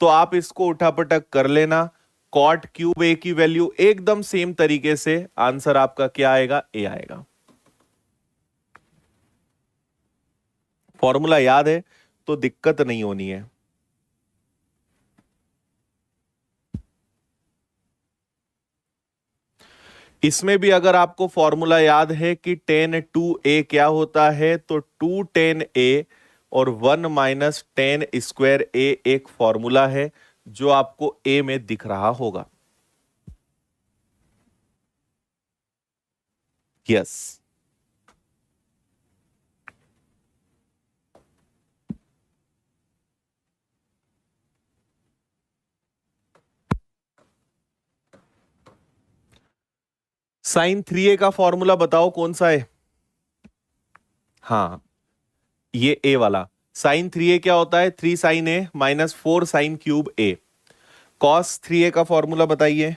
तो आप इसको उठापटक कर लेना, कॉट क्यूब ए की वैल्यू एकदम सेम तरीके से आंसर आपका क्या आएगा, ए आएगा। फॉर्मूला याद है तो दिक्कत नहीं होनी है। इसमें भी अगर आपको फॉर्मूला याद है कि टेन टू ए क्या होता है, तो टू टेन ए और वन माइनस टेन स्क्वायर ए एक फॉर्मूला है जो आपको ए में दिख रहा होगा। यस। साइन थ्री ए का फॉर्मूला बताओ कौन सा है। हाँ, ये ए वाला साइन थ्री ए क्या होता है, three sign a minus four sine cube A. Cos three ए का फॉर्मूला बताइए।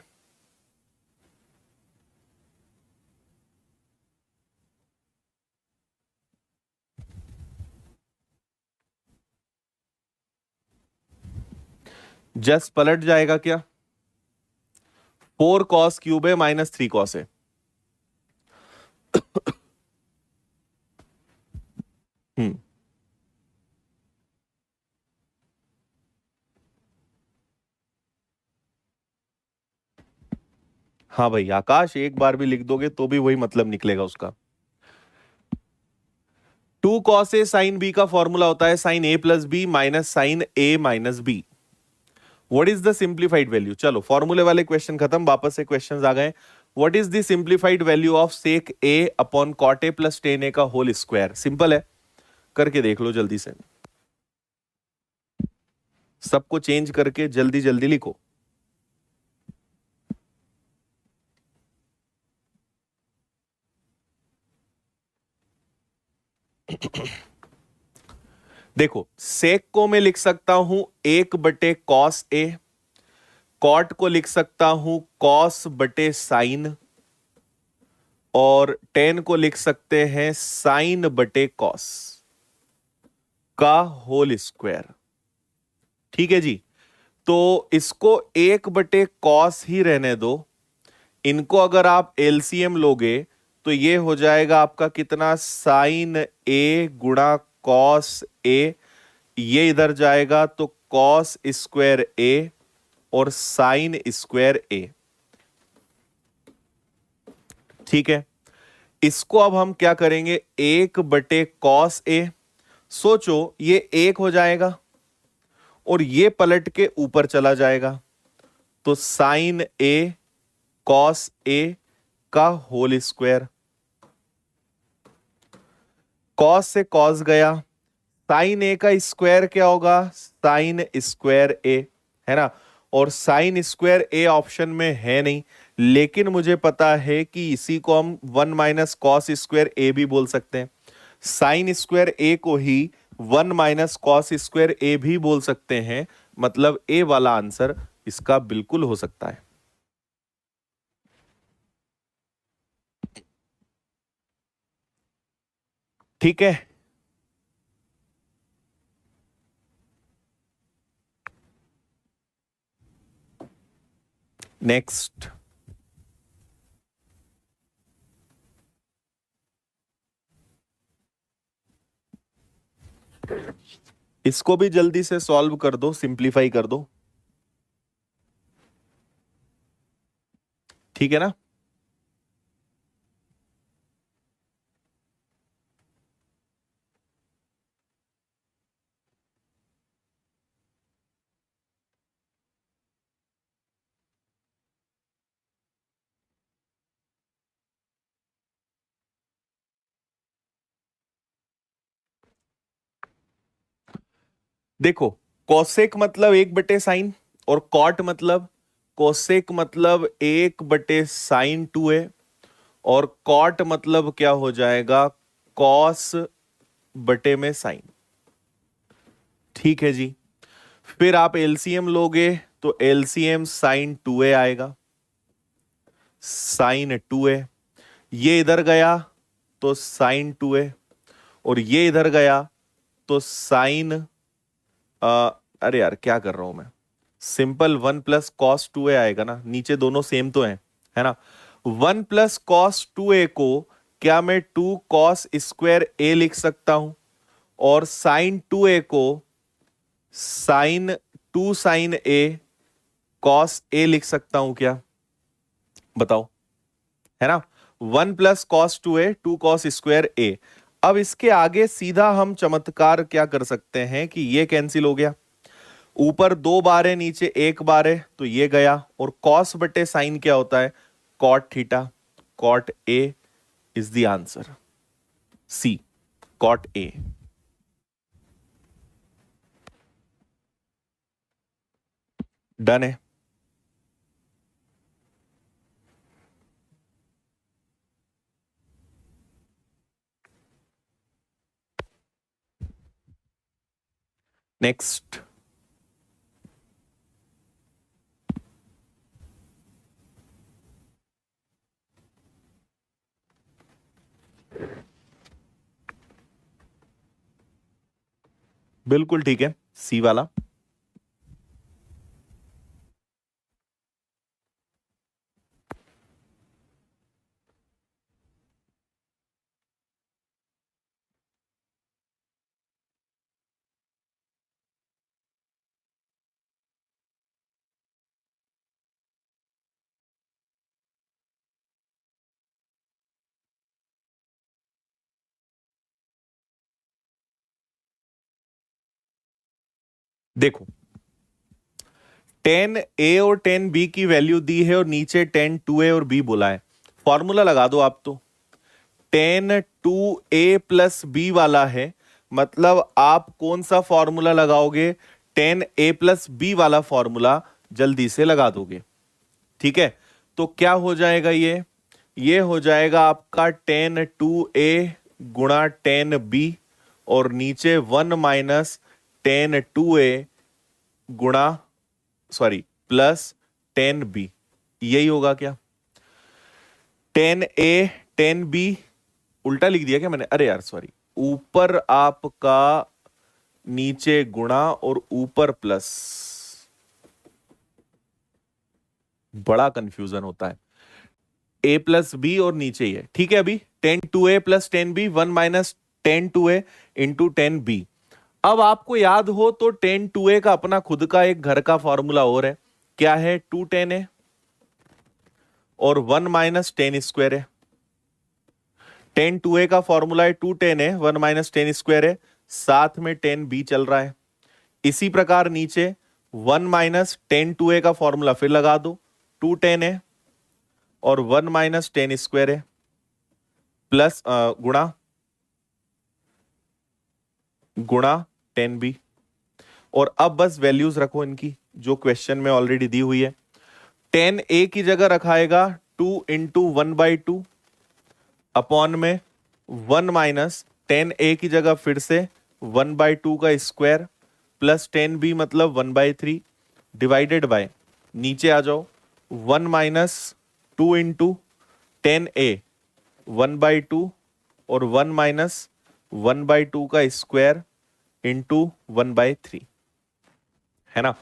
जस्ट पलट जाएगा क्या, four cos cube A minus three cos A. हम्म, हाँ भाई आकाश, एक बार भी लिख दोगे तो भी वही मतलब निकलेगा उसका। Two cos a sine b का फॉर्मूला होता है sine a plus b minus sine a minus b. What is the simplified value, चलो फॉर्मूले वाले क्वेश्चन खत्म, वापस से क्वेश्चंस आ गए। What is the simplified value of sec A upon cot A plus tan A का होल स्क्वायर। सिंपल है, करके देख लो जल्दी से, सबको चेंज करके जल्दी जल्दी लिखो। देखो सेक को मैं लिख सकता हूं एक बटे कॉस ए, कॉट को लिख सकता हूं कॉस बटे साइन, और टेन को लिख सकते हैं साइन बटे कॉस का होल स्क्वायर। ठीक है जी, तो इसको एक बटे कॉस ही रहने दो। इनको अगर आप एलसीएम लोगे तो ये हो जाएगा आपका कितना, साइन ए गुणा कॉस ए। ये इधर जाएगा तो कॉस स्क्वायर ए और साइन स्क्वायर ए। ठीक है, इसको अब हम क्या करेंगे, 1/cos a। सोचो ये 1 हो जाएगा और ये पलट के ऊपर चला जाएगा, तो साइन ए कॉस ए का होल स्क्वायर। कॉस से कॉस गया, साइन ए का स्क्वायर क्या होगा, साइन स्क्वायर ए, है ना। और साइन स्क्वायर ए ऑप्शन में है नहीं, लेकिन मुझे पता है कि इसी को हम 1 माइनस कॉस स्क्वायर ए भी बोल सकते हैं। साइन स्क्वायर ए को ही 1 माइनस कॉस स्क्वायर ए भी बोल सकते हैं, मतलब ए वाला आंसर इसका बिल्कुल हो सकता है। ठीक है, नेक्स्ट। इसको भी जल्दी से सॉल्व कर दो, सिंप्लीफाई कर दो। ठीक है ना। देखो, कोसेक मतलब 1/sin और कॉट मतलब, कोसेक मतलब 1/sin2a और कॉट मतलब क्या हो जाएगा, कॉस बटे में साइन। ठीक है जी, फिर आप एलसीएम लोगे तो एलसीएम sin2a आएगा, sin2a। ये इधर गया तो sin2a और ये इधर गया तो साइन, अरे यार क्या कर रहा हूं मैं, सिंपल 1 + cos2a आएगा ना, नीचे दोनों सेम तो है ना। 1 + cos2a को क्या मैं 2 cos² लिख सकता हूं, और sin2a को sin 2 sin a cos a लिख सकता हूं क्या, बताओ, है ना। 1 + cos2a 2 cos²a। अब इसके आगे सीधा हम चमत्कार क्या कर सकते हैं कि ये कैंसिल हो गया, ऊपर 2 बार है नीचे 1 बार है, तो ये गया, और कॉस बटे साइन क्या होता है, cot theta. Cot a is the answer, C, cot a. Done है। नेक्स्ट। बिल्कुल ठीक है, सी वाला। देखो, टेन ए और टेन बी की वैल्यू दी है और नीचे टेन 2a और b बोला है, फॉर्मूला लगा दो आप। तो टेन 2a + b वाला है, मतलब आप कौन सा फॉर्मूला लगाओगे, टेन a + b वाला फॉर्मूला जल्दी से लगा दोगे। ठीक है, तो क्या हो जाएगा, ये हो जाएगा आपका टेन 2a गुणा टेन b और नीचे 1 माइनस टेन 2a गुणा, सॉरी, प्लस टेन बी। यही होगा क्या, टेन ए टेन बी, उल्टा लिख दिया क्या मैंने, अरे यार सॉरी, ऊपर आपका नीचे गुणा और ऊपर प्लस, बड़ा कंफ्यूजन होता है। ए प्लस बी और नीचे ये, ठीक है। अभी 10 2a plus 10b 1 minus 10 2a into 10b। अब आपको याद हो तो 10 2a का अपना खुद का एक घर का फॉर्मूला और है, क्या है, 210a और 1 माइनस 10 स्क्वायर है। 10 2a का फॉर्मूला है 210 है, 1 माइनस 10 स्क्वायर है, साथ में 10b चल रहा है। इसी प्रकार नीचे 1 माइनस 10 2a का फॉर्मूला फिर लगा दो, 210 है और 1 माइनस 10 स्क्वायर है प्लस गुणा गुणा 10b। और अब बस वैल्यूज रखो इनकी जो क्वेश्चन में ऑलरेडी दी हुई है। 10a की जगह रखाएगा 2 इंटू 1/2 अपॉन में 1 माइनस 10a की जगह फिर से 1/2 का स्क्वायर प्लस 10b मतलब 1/3 डिवाइडेड बाय, नीचे आ जाओ, 1 माइनस 2 इंटू 10a 1/2 और 1 माइनस 1/2 का स्क्वायर इंटू 1/3, है ना।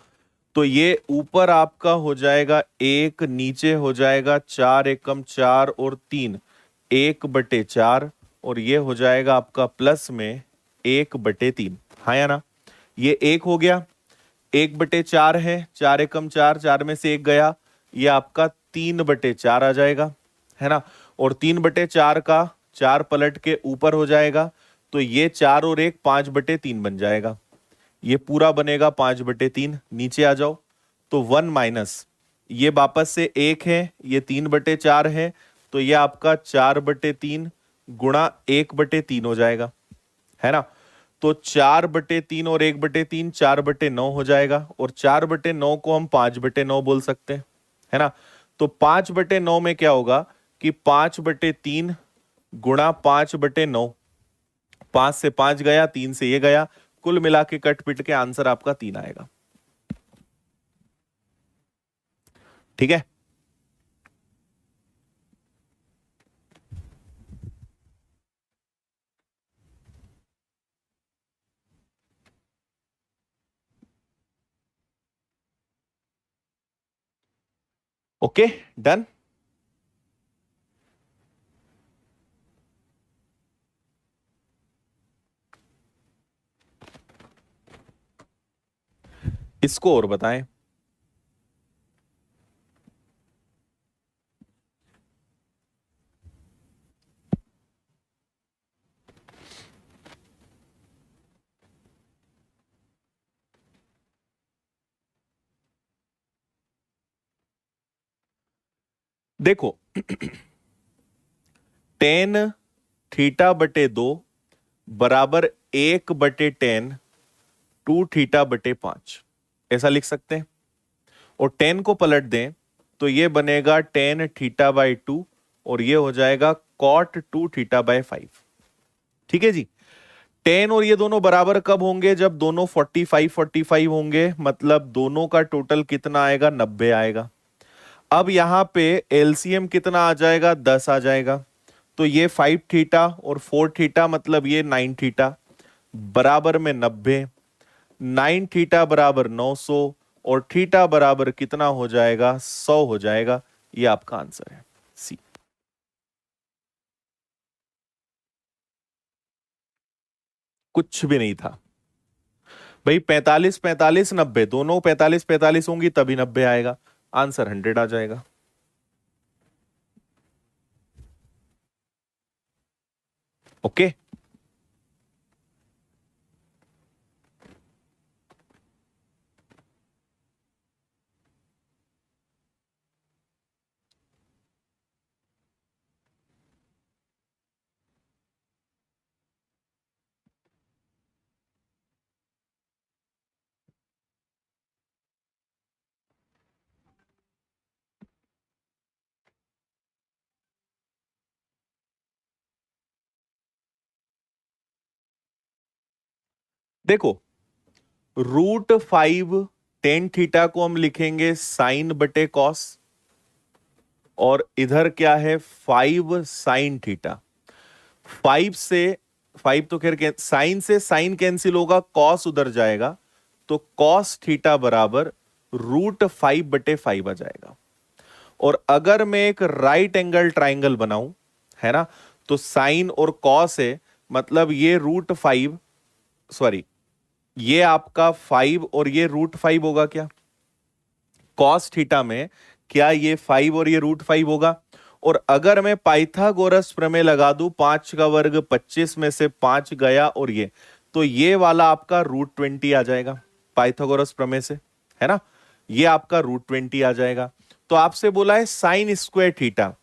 तो ये ऊपर आपका हो जाएगा 1, नीचे हो जाएगा 4 एकम 4 और 3 1/4 और ये हो जाएगा आपका प्लस में 1/3, हाँ या ना। ये 1 हो गया, 1/4 है, 4 एकम 4, 4 में से 1 गया, ये आपका 3/4 आ जाएगा, है ना। और 3/4 का 4 पलट के ऊपर हो जाएगा, तो ये 4 और 1 5/3 बन जाएगा। ये पूरा बनेगा 5/3। नीचे आ जाओ तो 1 माइनस ये वापस से 1 है, ये 3/4 है, तो ये आपका 4/3 गुणा 1/3 हो जाएगा, है ना। तो 4/3 और 1/3 4/9 हो जाएगा, और 4/9 को हम 5/9 बोल सकते हैं, है ना। तो 5/9 में क्या होगा कि 5/3 गुणा 5/9, 5 से 5 गया, 3 से ये गया, कुल मिला के कट पिट के आंसर आपका 3 आएगा, ठीक है। Okay, done. इसको और बताएं। देखो 10θ/2 बराबर 1/10 2θ/5, ऐसा लिख सकते हैं। और 10 को पलट दें तो ये बनेगा 10θ/2 और ये हो जाएगा cot 2θ/5, ठीक है जी। 10 और ये दोनों बराबर कब होंगे, जब दोनों 45 होंगे, मतलब दोनों का टोटल कितना आएगा, 90 आएगा। अब यहां पे एलसीएम कितना आ जाएगा, 10 आ जाएगा। तो ये 5θ और 4θ मतलब ये 9θ बराबर में 90, 9θ बराबर 900 और थीटा बराबर कितना हो जाएगा, 100 हो जाएगा। ये आपका आंसर है, सी। कुछ भी नहीं था भाई, 45 45 90, दोनों 45 45 होंगी तभी 90 आएगा, आंसर 100 आ जाएगा। ओके, देखो √5 10θ को हम लिखेंगे साइन बटे कॉस, और इधर क्या है 5 साइन थीटा। 5 से 5 तो खैर साइन से साइन कैंसिल होगा, कॉस उधर जाएगा, तो कॉस थीटा बराबर √5/5 आ जाएगा। और अगर मैं एक राइट एंगल ट्राइंगल बनाऊं, है ना, तो साइन और कॉस है, मतलब ये √5, सॉरी, ये आपका 5 और ये √5 होगा क्या कॉस थीटा में? क्या ये 5 और ये √5 होगा? और अगर मैं पाइथागोरस प्रमेय लगा दूं, 5 का वर्ग 25 में से 5 गया और ये, तो ये वाला आपका √20 आ जाएगा पाइथागोरस प्रमेय से, है ना, ये आपका √20 आ जाएगा। तो आपसे बोला है साइन स्क्वायर थीटा,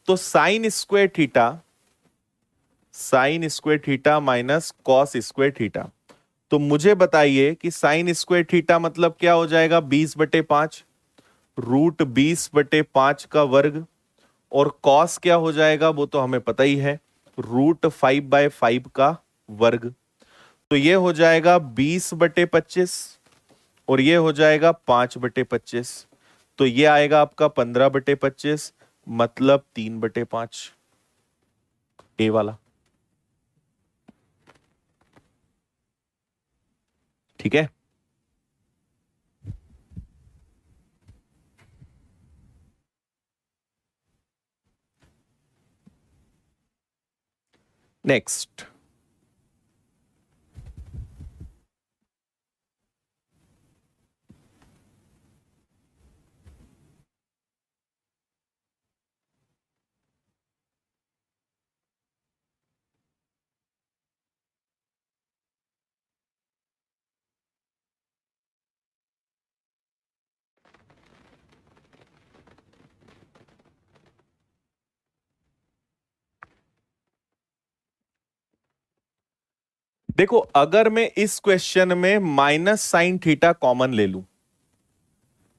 तो sign square theta minus cos square theta. तो मुझे बताइए कि साइन स्क्वायर थीटा मतलब क्या हो जाएगा? 20/5, √20/5 का वर्ग, और कॉस क्या हो जाएगा वो तो हमें पता ही है, √5/5 का वर्ग। तो ये हो जाएगा 20/25 और ये हो जाएगा 5/25। तो ये आएगा आपका 15/25, मतलब 3/5, ए वाला। ठीक है, नेक्स्ट। देखो, अगर मैं इस क्वेश्चन में माइनस साइन थीटा कॉमन ले लूं,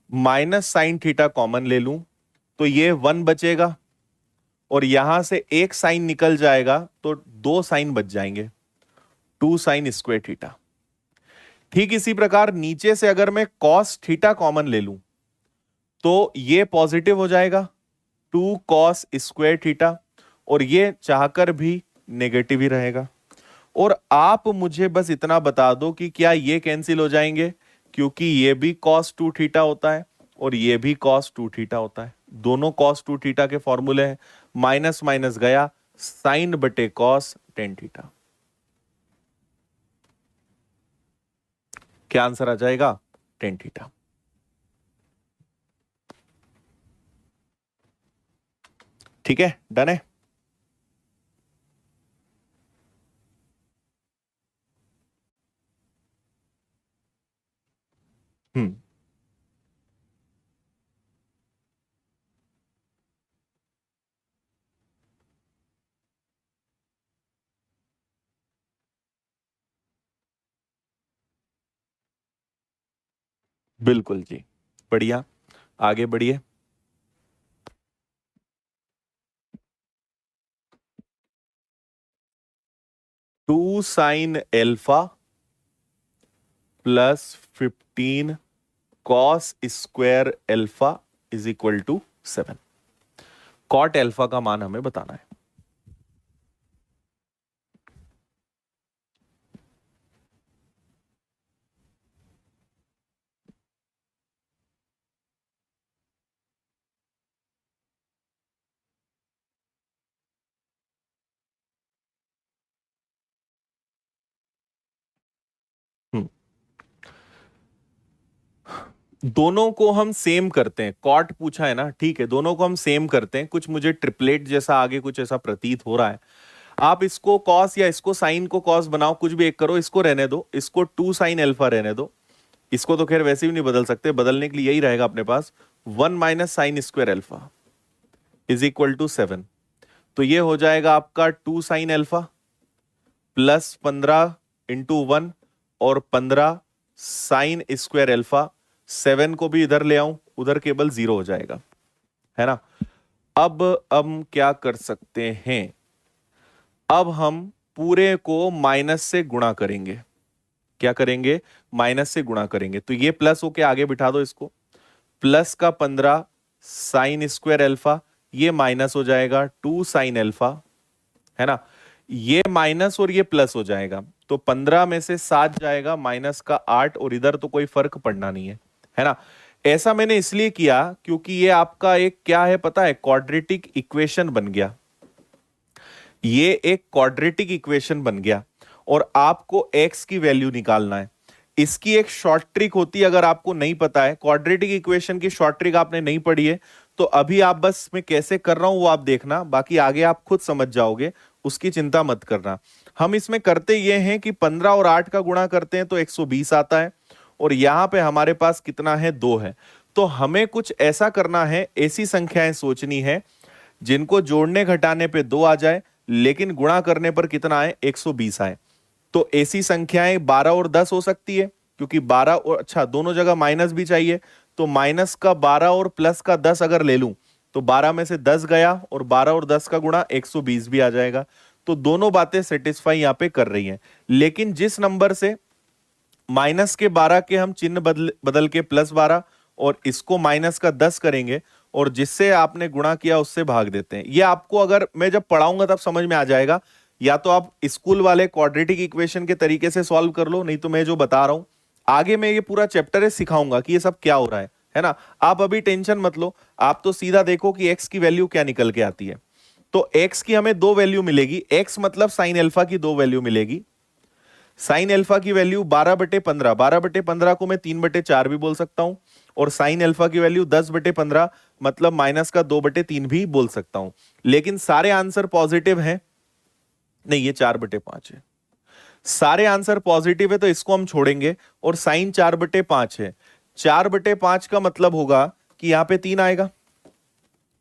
माइनस साइन थीटा कॉमन ले लूं, तो ये 1 बचेगा और यहां से एक साइन निकल जाएगा, तो 2 साइन बच जाएंगे, 2 साइन स्क्वायर थीटा। ठीक इसी प्रकार नीचे से अगर मैं कॉस थीटा कॉमन ले लूं, तो ये पॉजिटिव हो जाएगा, 2 कॉस स्क्वायर थीटा, और ये चाहकर भी नेगेटिव ही रहेगा। और आप मुझे बस इतना बता दो कि क्या ये कैंसिल हो जाएंगे, क्योंकि ये भी cos 2 थीटा होता है और ये भी cos 2 थीटा होता है, दोनों cos 2 थीटा के फॉर्मूले हैं। माइनस माइनस गया, साइन बटे कॉस टेन थीटा। क्या आंसर आ जाएगा? Tan theta. ठीक है, डन है। हम्म, बिल्कुल जी, बढ़िया, आगे बढ़िए। 2 sine alpha plus 15 cos square alpha is equal to 7। Cot alpha का मान हमें बताना है। हम्म, दोनों को हम सेम करते हैं, कॉट पूछा है ना, ठीक है, दोनों को हम सेम करते हैं। कुछ मुझे ट्रिपलेट जैसा आगे कुछ ऐसा प्रतीत हो रहा है। आप इसको कॉस या इसको साइन को कॉस बनाओ, कुछ भी एक करो, इसको रहने दो, इसको 2 साइन एल्फा रहने दो। इसको तो खैर वैसे भी नहीं बदल सकते, बदलने के लिए यही रहेगा अपने पास, 1 minus sine square alpha is equal to 7। तो ये हो जाएगा आपका 2 साइन एल्फा प्लस 15 इंटू 1 और 15 साइन स्क्वायर एल्फा। 7 को भी इधर ले आऊं, उधर केवल 0 हो जाएगा, है ना। अब हम क्या कर सकते हैं? अब हम पूरे को माइनस से गुणा करेंगे। क्या करेंगे? माइनस से गुणा करेंगे। तो ये प्लस होके आगे बिठा दो इसको, प्लस का 15 साइन स्क्वायर एल्फा, ये माइनस हो जाएगा 2 साइन एल्फा, है ना। ये माइनस और ये प्लस हो जाएगा, तो 15 में से 7 जाएगा, माइनस का 8, और इधर तो कोई फर्क पड़ना नहीं है ना। ऐसा मैंने इसलिए किया क्योंकि ये आपका एक क्या है पता है, क्वाड्रेटिक इक्वेशन बन गया। ये एक क्वाड्रेटिक इक्वेशन बन गया और आपको x की वैल्यू निकालना है। इसकी एक शॉर्ट ट्रिक होती है, अगर आपको नहीं पता है क्वाड्रेटिक इक्वेशन की शॉर्ट ट्रिक आपने नहीं पढ़ी है तो अभी आप बस मैं कैसे कर रहा हूं वो आप देखना, बाकी आगे आप खुद समझ जाओगे, उसकी चिंता मत करना। हम इसमें करते ये हैं कि 15 और 8 का गुणा करते हैं तो 120 आता है, और यहां पे हमारे पास कितना है, 2 है। तो हमें कुछ ऐसा करना है, ऐसी संख्याएं सोचनी है जिनको जोड़ने घटाने पे 2 आ जाए लेकिन गुणा करने पर कितना आए, 120 आए। तो ऐसी संख्याएं 12 और 10 हो सकती है, क्योंकि 12 और अच्छा दोनों जगह माइनस भी चाहिए, तो माइनस का 12 और प्लस का 10 अगर ले लूं तो 12 में से 10 गया और 12 और 10 का गुणा 120 भी आ जाएगा। तो दोनों बातें सेटिस्फाई यहां पे कर रही हैं। लेकिन जिस नंबर से माइनस के 12 के हम चिन्ह बदल बदल के प्लस 12 और इसको माइनस का 10 करेंगे और जिससे आपने गुणा किया उससे भाग देते हैं। ये आपको अगर मैं जब पढ़ाऊंगा तब समझ में आ जाएगा, या तो आप स्कूल वाले क्वाड्रेटिक इक्वेशन के तरीके से सॉल्व कर लो, नहीं तो मैं जो बता रहा हूं आगे मैं ये पूरा चैप्टर है सिखाऊंगा कि ये सब क्या हो रहा है ना। आप अभी टेंशन मत लो, आप तो सीधा देखो कि एक्स की वैल्यू क्या निकल के आती है। तो एक्स की हमें दो वैल्यू मिलेगी, एक्स मतलब साइन अल्फा की दो वैल्यू मिलेगी। साइन अल्फा की वैल्यू 12/15, 12/15 को मैं 3/4 भी बोल सकता हूं, और साइन अल्फा की वैल्यू 10/15 मतलब माइनस का 2/3 भी बोल सकता हूं। लेकिन सारे आंसर पॉजिटिव हैं, नहीं ये 4/5 है। सारे आंसर पॉजिटिव है तो इसको हम छोड़ेंगे, और साइन 4/5 है। 4/5 का मतलब होगा कि यहां पे 3 आएगा,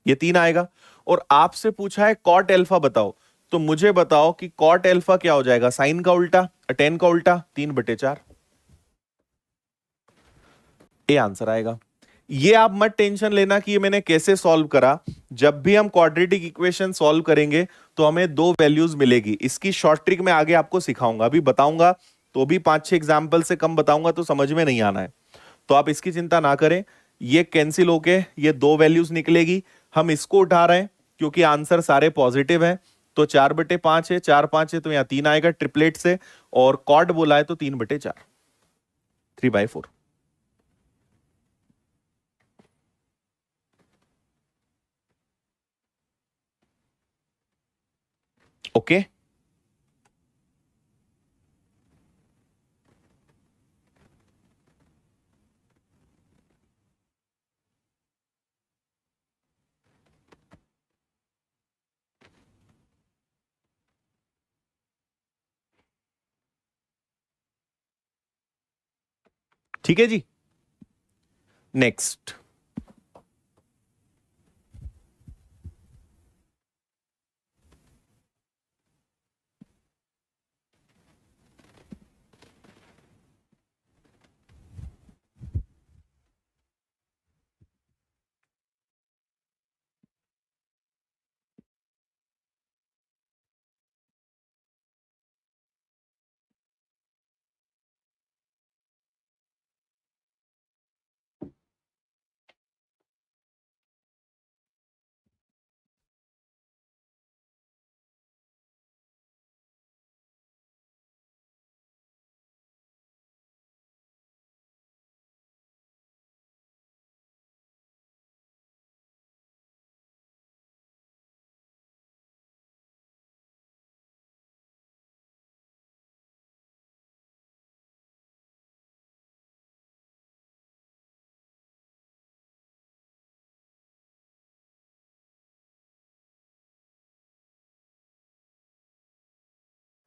ये 3 आएगा। और आपसे पूछा है कॉट अल्फा बताओ, तो मुझे बताओ कि कॉट अल्फा क्या हो जाएगा, साइन का उल्टा, टेन का उल्टा, 3/4, ये आंसर आएगा। ये आप मत टेंशन लेना कि ये मैंने कैसे सॉल्व करा। जब भी हम क्वाड्रेटिक इक्वेशन सॉल्व करेंगे तो हमें दो वैल्यूज मिलेगी। इसकी शॉर्ट ट्रिक मैं आगे आपको सिखाऊंगा, अभी बताऊंगा तो भी 5-6 एग्जाम्पल से कम बताऊंगा तो समझ में नहीं आना है, तो आप इसकी चिंता ना करें। ये कैंसिल होके ये दो वैल्यूज निकलेगी, हम इसको उठा रहे हैं क्योंकि आंसर सारे पॉजिटिव हैं। तो 4/5 है, 4/5 है तो यहां 3 आएगा ट्रिपलेट से, और कॉड बोला है तो 3/4, 3/4। ओके, ठीक है जी। नेक्स्ट,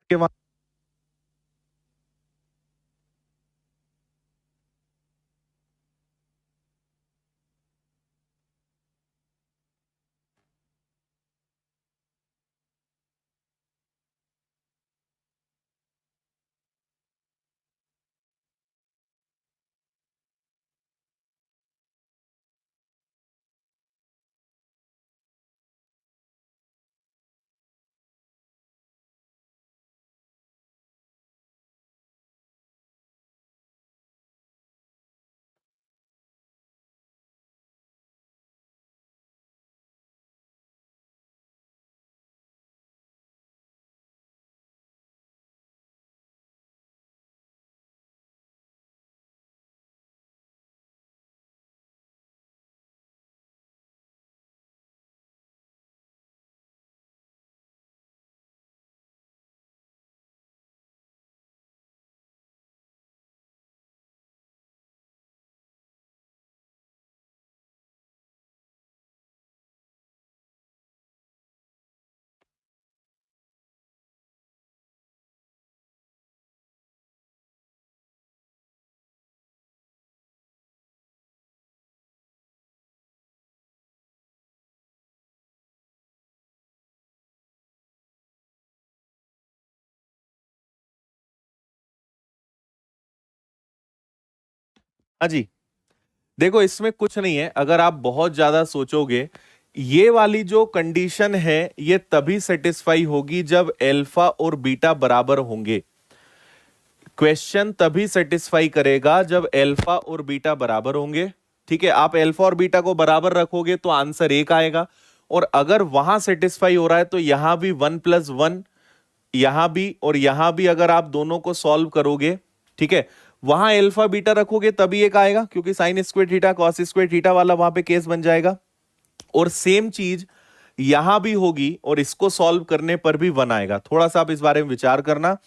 के हाँ जी, देखो इसमें कुछ नहीं है, अगर आप बहुत ज्यादा सोचोगे, ये वाली जो कंडीशन है ये तभी सेटिस्फाई होगी जब अल्फा और बीटा बराबर होंगे। क्वेश्चन तभी सेटिस्फाई करेगा जब अल्फा और बीटा बराबर होंगे। ठीक है, आप अल्फा और बीटा को बराबर रखोगे तो आंसर 1 आएगा, और अगर वहां सेटिस्फाई हो रहा है तो यहां भी 1+1, यहां भी और यहां भी अगर आप दोनों को सॉल्व करोगे, ठीक है, वहां अल्फा बीटा रखोगे तभी 1 आएगा, क्योंकि sign square theta cos square theta वाला वहां पे केस बन जाएगा। और सेम चीज यहां भी होगी और इसको सॉल्व करने पर भी 1 आएगा। थोड़ा सा आप इस बारे में विचार करना,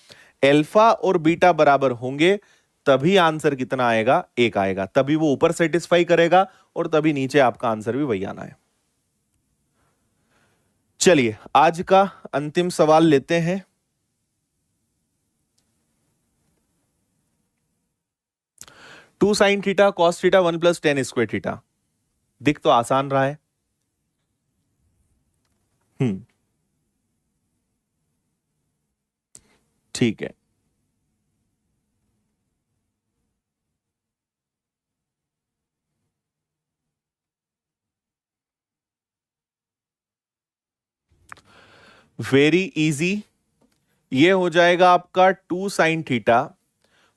अल्फा और बीटा बराबर होंगे तभी आंसर कितना आएगा, 1 आएगा, तभी वो ऊपर सेटिस्फाई करेगा और तभी नीचे आपका आंसर भी वही आना है। चलिए आज का अंतिम सवाल लेते हैं। Two sine theta cos theta 1+tan square theta, दिख तो आसान रहा है। ठीक है, वेरी इजी। ये हो जाएगा आपका 2 sin थीटा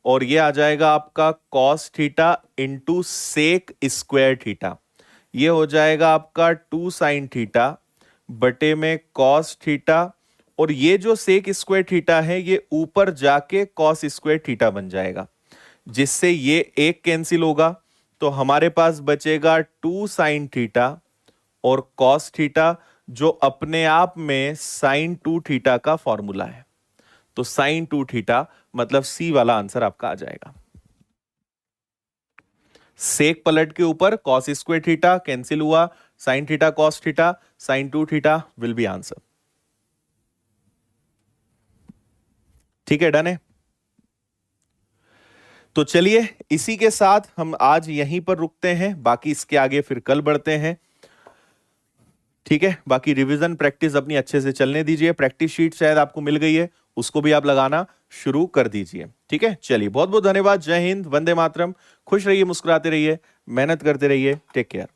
और ये आ जाएगा आपका cos theta into sec square theta. ये हो जाएगा आपका 2 sin थीटा बटे में कॉस थीटा, और ये जो सेक स्क्वायर थीटा है ये ऊपर जाके कॉस स्क्वायर थीटा बन जाएगा, जिससे ये एक कैंसिल होगा, तो हमारे पास बचेगा 2 sin थीटा और कॉस थीटा, जो अपने आप में sin2 थीटा का फॉर्मूला है। तो sin2 थीटा मतलब सी वाला आंसर आपका आ जाएगा। सेक पलट के ऊपर कॉस स्क्वायर थीटा कैंसिल हुआ, sin theta cos theta, sin2 theta will be answer. ठीक है, डन है। तो चलिए इसी के साथ हम आज यहीं पर रुकते हैं, बाकी इसके आगे फिर कल बढ़ते हैं। ठीक है, बाकी रिवीजन प्रैक्टिस अपनी अच्छे से चलने दीजिए। प्रैक्टिस शीट शायद आपको मिल गई है, उसको भी आप लगाना शुरू कर दीजिए। ठीक है, चलिए बहुत बहुत धन्यवाद। जय हिंद, वंदे मातरम। खुश रहिए, मुस्कुराते रहिए, मेहनत करते रहिए। Take care.